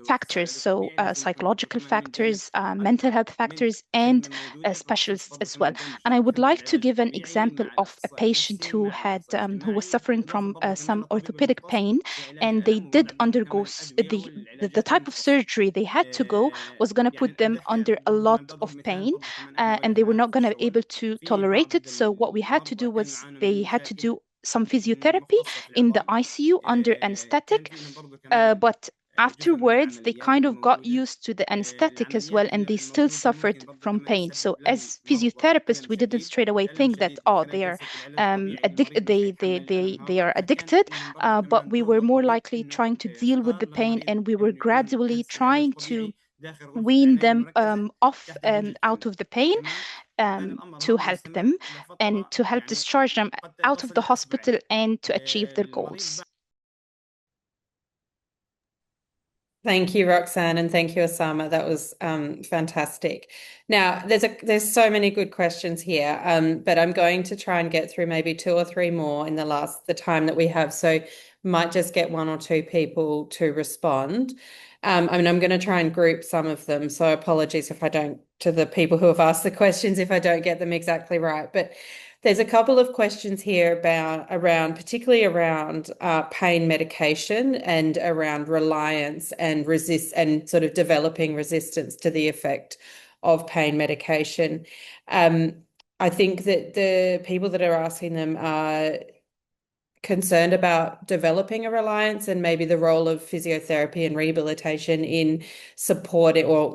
factors, so psychological factors, mental health factors, and specialists as well. And I would like to give an example of a patient who was suffering from some orthopedic pain, and they did undergo the type of surgery they had to go was going to put them under a lot of pain, and they were not going to be able to tolerate it. So what we had to do was they had to do some physiotherapy in the ICU under anesthetic, but afterwards they kind of got used to the anesthetic as well, and they still suffered from pain. So as physiotherapists, we didn't straight away think that they are they are addicted, but we were more likely trying to deal with the pain, and we were gradually trying to wean them off out of the pain, to help them and to help discharge them out of the hospital and to achieve their goals. Thank you, Roxanne, and thank you, Osama. That was fantastic. Now, there's so many good questions here, but I'm going to try and get through maybe 2 or 3 more in the time that we have. So might just get 1 or 2 people to respond. I'm going to try and group some of them. So apologies to the people who have asked the questions if I don't get them exactly right. But there's a couple of questions here particularly around pain medication and around reliance and sort of developing resistance to the effect of pain medication. I think that the people that are asking them are concerned about developing a reliance and maybe the role of physiotherapy and rehabilitation in supporting or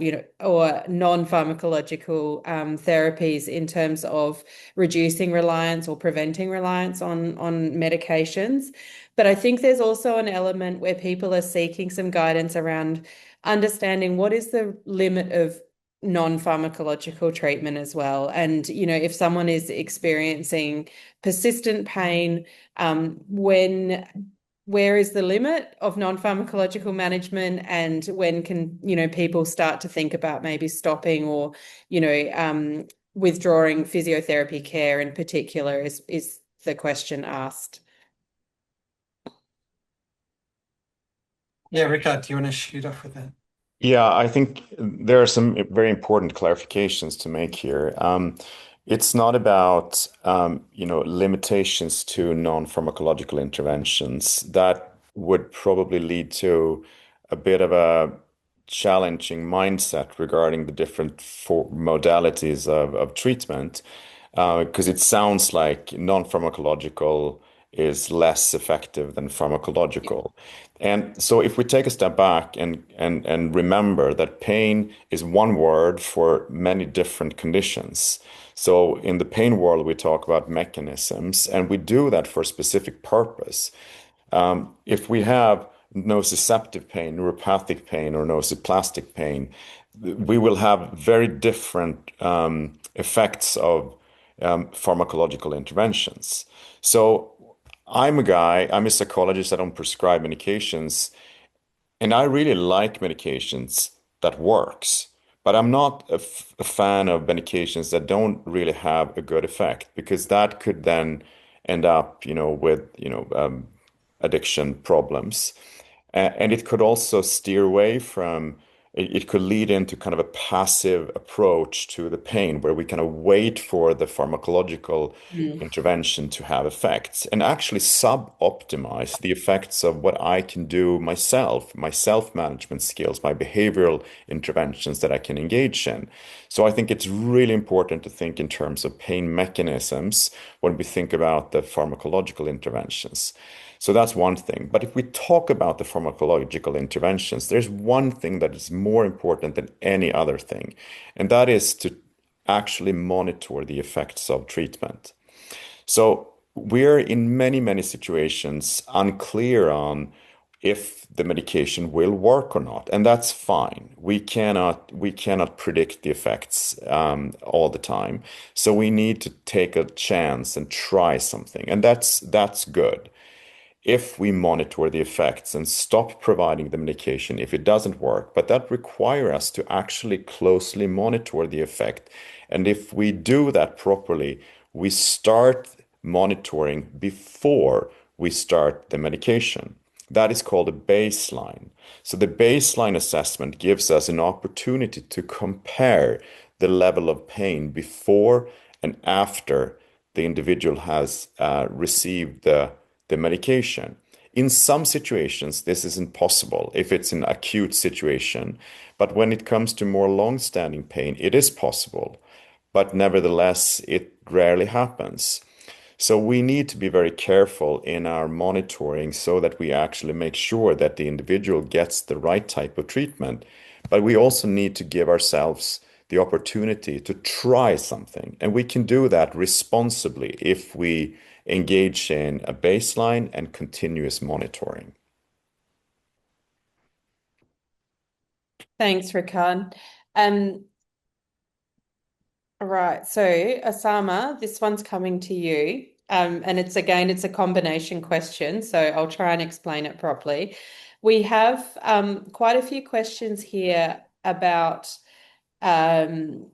non-pharmacological therapies in terms of reducing reliance or preventing reliance on medications. But I think there's also an element where people are seeking some guidance around understanding what is the limit of non-pharmacological treatment as well. And, you know, if someone is experiencing persistent pain, where is the limit of non-pharmacological management, and when can, you know, people start to think about maybe stopping or, you know, withdrawing physiotherapy care in particular is the question asked. Yeah, Rickard, do you want to shoot off with that? Yeah, I think there are some very important clarifications to make here. It's not about limitations to non-pharmacological interventions. That would probably lead to a bit of a challenging mindset regarding the different modalities of treatment, because it sounds like non-pharmacological is less effective than pharmacological. And so if we take a step back and remember that pain is one word for many different conditions. So in the pain world, we talk about mechanisms, and we do that for a specific purpose. If we have nociceptive pain, neuropathic pain, or nociplastic pain, we will have very different effects of pharmacological interventions. So I'm a psychologist, I don't prescribe medications, and I really like medications that works. But I'm not a fan of medications that don't really have a good effect, because that could then end up, with, addiction problems. And it could also steer away from, it could lead into kind of a passive approach to the pain, where we kind of wait for the pharmacological intervention to have effects and actually sub-optimize the effects of what I can do myself, my self-management skills, my behavioral interventions that I can engage in. So I think it's really important to think in terms of pain mechanisms when we think about the pharmacological interventions. So that's one thing. But if we talk about the pharmacological interventions, there's one thing that is more important than any other thing, and that is to actually monitor the effects of treatment. So we're in many, many situations unclear on if the medication will work or not, and that's fine. We cannot predict the effects all the time. So we need to take a chance and try something, and that's good. If we monitor the effects and stop providing the medication if it doesn't work, but that requires us to actually closely monitor the effect. And if we do that properly, we start monitoring before we start the medication. That is called a baseline. So the baseline assessment gives us an opportunity to compare the level of pain before and after the individual has received the medication. In some situations, this isn't possible if it's an acute situation. But when it comes to more long-standing pain, it is possible. But nevertheless, it rarely happens. So we need to be very careful in our monitoring so that we actually make sure that the individual gets the right type of treatment. But we also need to give ourselves the opportunity to try something. And we can do that responsibly if we engage in a baseline and continuous monitoring. Thanks, Rickard. All right, so Osama, this one's coming to you. And it's a combination question, so I'll try and explain it properly. We have quite a few questions here about the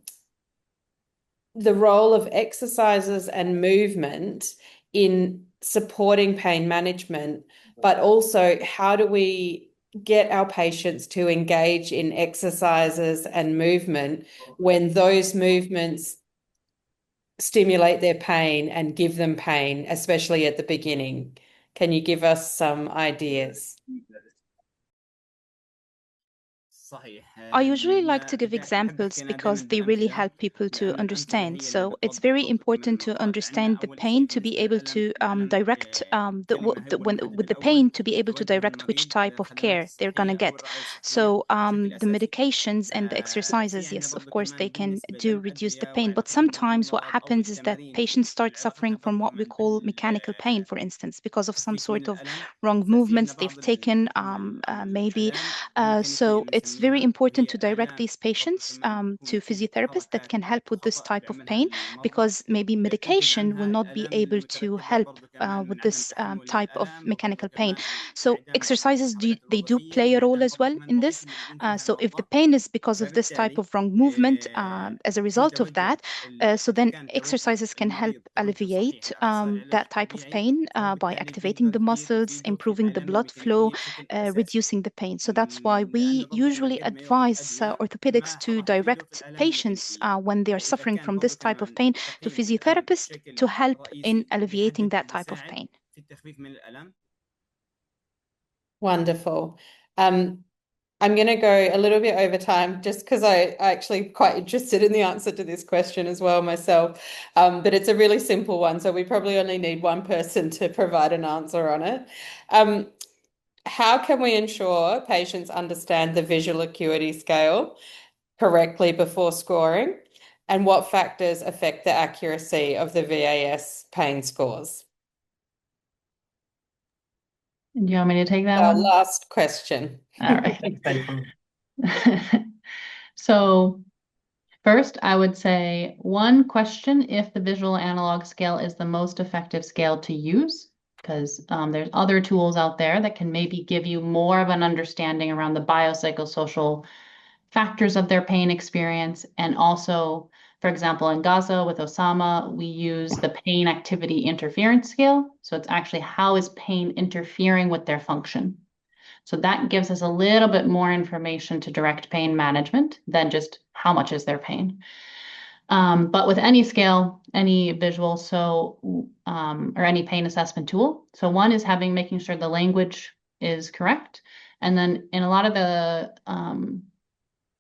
role of exercises and movement in supporting pain management, but also how do we get our patients to engage in exercises and movement when those movements stimulate their pain and give them pain, especially at the beginning? Can you give us some ideas? I usually like to give examples because they really help people to understand. So it's very important to understand the pain to be able to direct with the pain to be able to direct which type of care they're gonna get. So the medications and the exercises, yes, of course, they can do reduce the pain. But sometimes what happens is that patients start suffering from what we call mechanical pain, for instance, because of some sort of wrong movements they've taken, maybe. So it's very important to direct these patients to physiotherapists that can help with this type of pain, because maybe medication will not be able to help with this type of mechanical pain. So exercises, they do play a role as well in this. So if the pain is because of this type of wrong movement, as a result of that, so then exercises can help alleviate that type of pain by activating the muscles, improving the blood flow, reducing the pain. So that's why we usually advise orthopedics to direct patients when they are suffering from this type of pain to physiotherapists to help in alleviating that type of pain. Wonderful. I'm going to go a little bit over time just because I actually quite interested in the answer to this question as well myself. But it's a really simple one, so we probably only need one person to provide an answer on it. How can we ensure patients understand the visual acuity scale correctly before scoring? And what factors affect the accuracy of the VAS pain scores? Do you want me to take that one? Last question. All right. So first, I would say one question if the visual analog scale is the most effective scale to use, because there's other tools out there that can maybe give you more of an understanding around the biopsychosocial factors of their pain experience. And also, for example, in Gaza with Osama, we use the pain activity interference scale. So it's actually how is pain interfering with their function. So that gives us a little bit more information to direct pain management than just how much is their pain. But with any scale, any visual, or any pain assessment tool. So one is making sure the language is correct. And then in a lot of the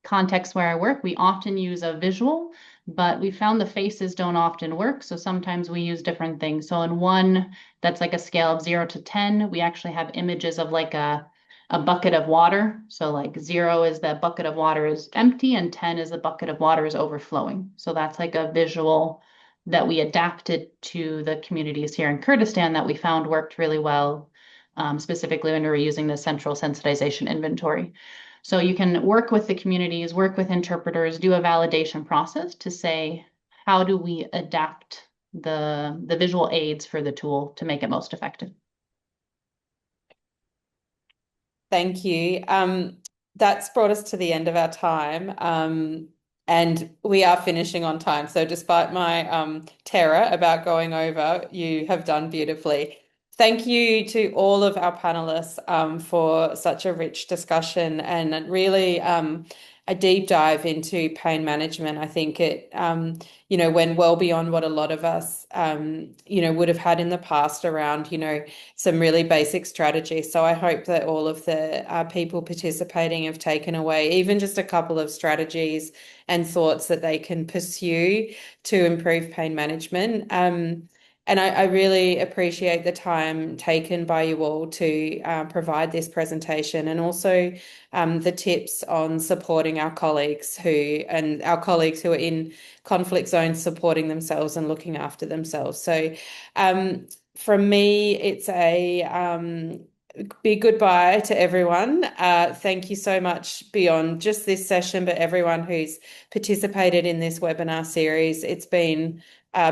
contexts where I work, we often use a visual, but we found the faces don't often work. So sometimes we use different things. So in one that's like a scale of 0 to 10, we actually have images of like a bucket of water. So like 0 is that bucket of water is empty and 10 is the bucket of water is overflowing. So that's like a visual that we adapted to the communities here in Kurdistan that we found worked really well, specifically when we were using the central sensitization inventory. So you can work with the communities, work with interpreters, do a validation process to say, how do we adapt the visual aids for the tool to make it most effective? Thank you. That's brought us to the end of our time. And we are finishing on time. So despite my terror about going over, you have done beautifully. Thank you to all of our panelists for such a rich discussion and really a deep dive into pain management. I think it, went well beyond what a lot of us, would have had in the past around, some really basic strategies. So I hope that all of the people participating have taken away even just a couple of strategies and thoughts that they can pursue to improve pain management. And I really appreciate the time taken by you all to provide this presentation, and also the tips on supporting our colleagues who are in conflict zones, supporting themselves and looking after themselves. So from me, it's a big goodbye to everyone. Thank you so much beyond just this session, but everyone who's participated in this webinar series. It's been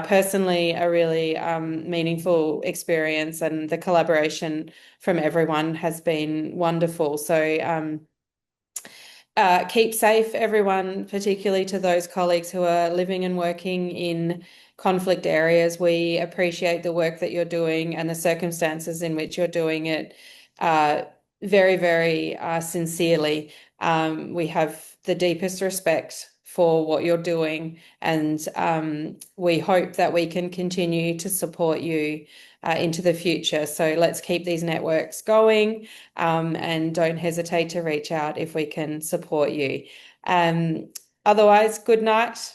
personally a really meaningful experience, and the collaboration from everyone has been wonderful. So keep safe, everyone, particularly to those colleagues who are living and working in conflict areas. We appreciate the work that you're doing and the circumstances in which you're doing it very, very sincerely. We have the deepest respect for what you're doing, and we hope that we can continue to support you into the future. So let's keep these networks going, and don't hesitate to reach out if we can support you. Otherwise, good night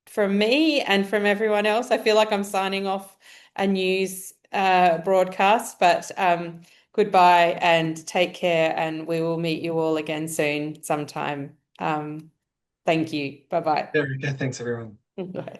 from me and from everyone else. I feel like I'm signing off a news broadcast, but goodbye and take care, and we will meet you all again soon sometime. Thank you. Bye-bye. There we go. Thanks, everyone. Bye.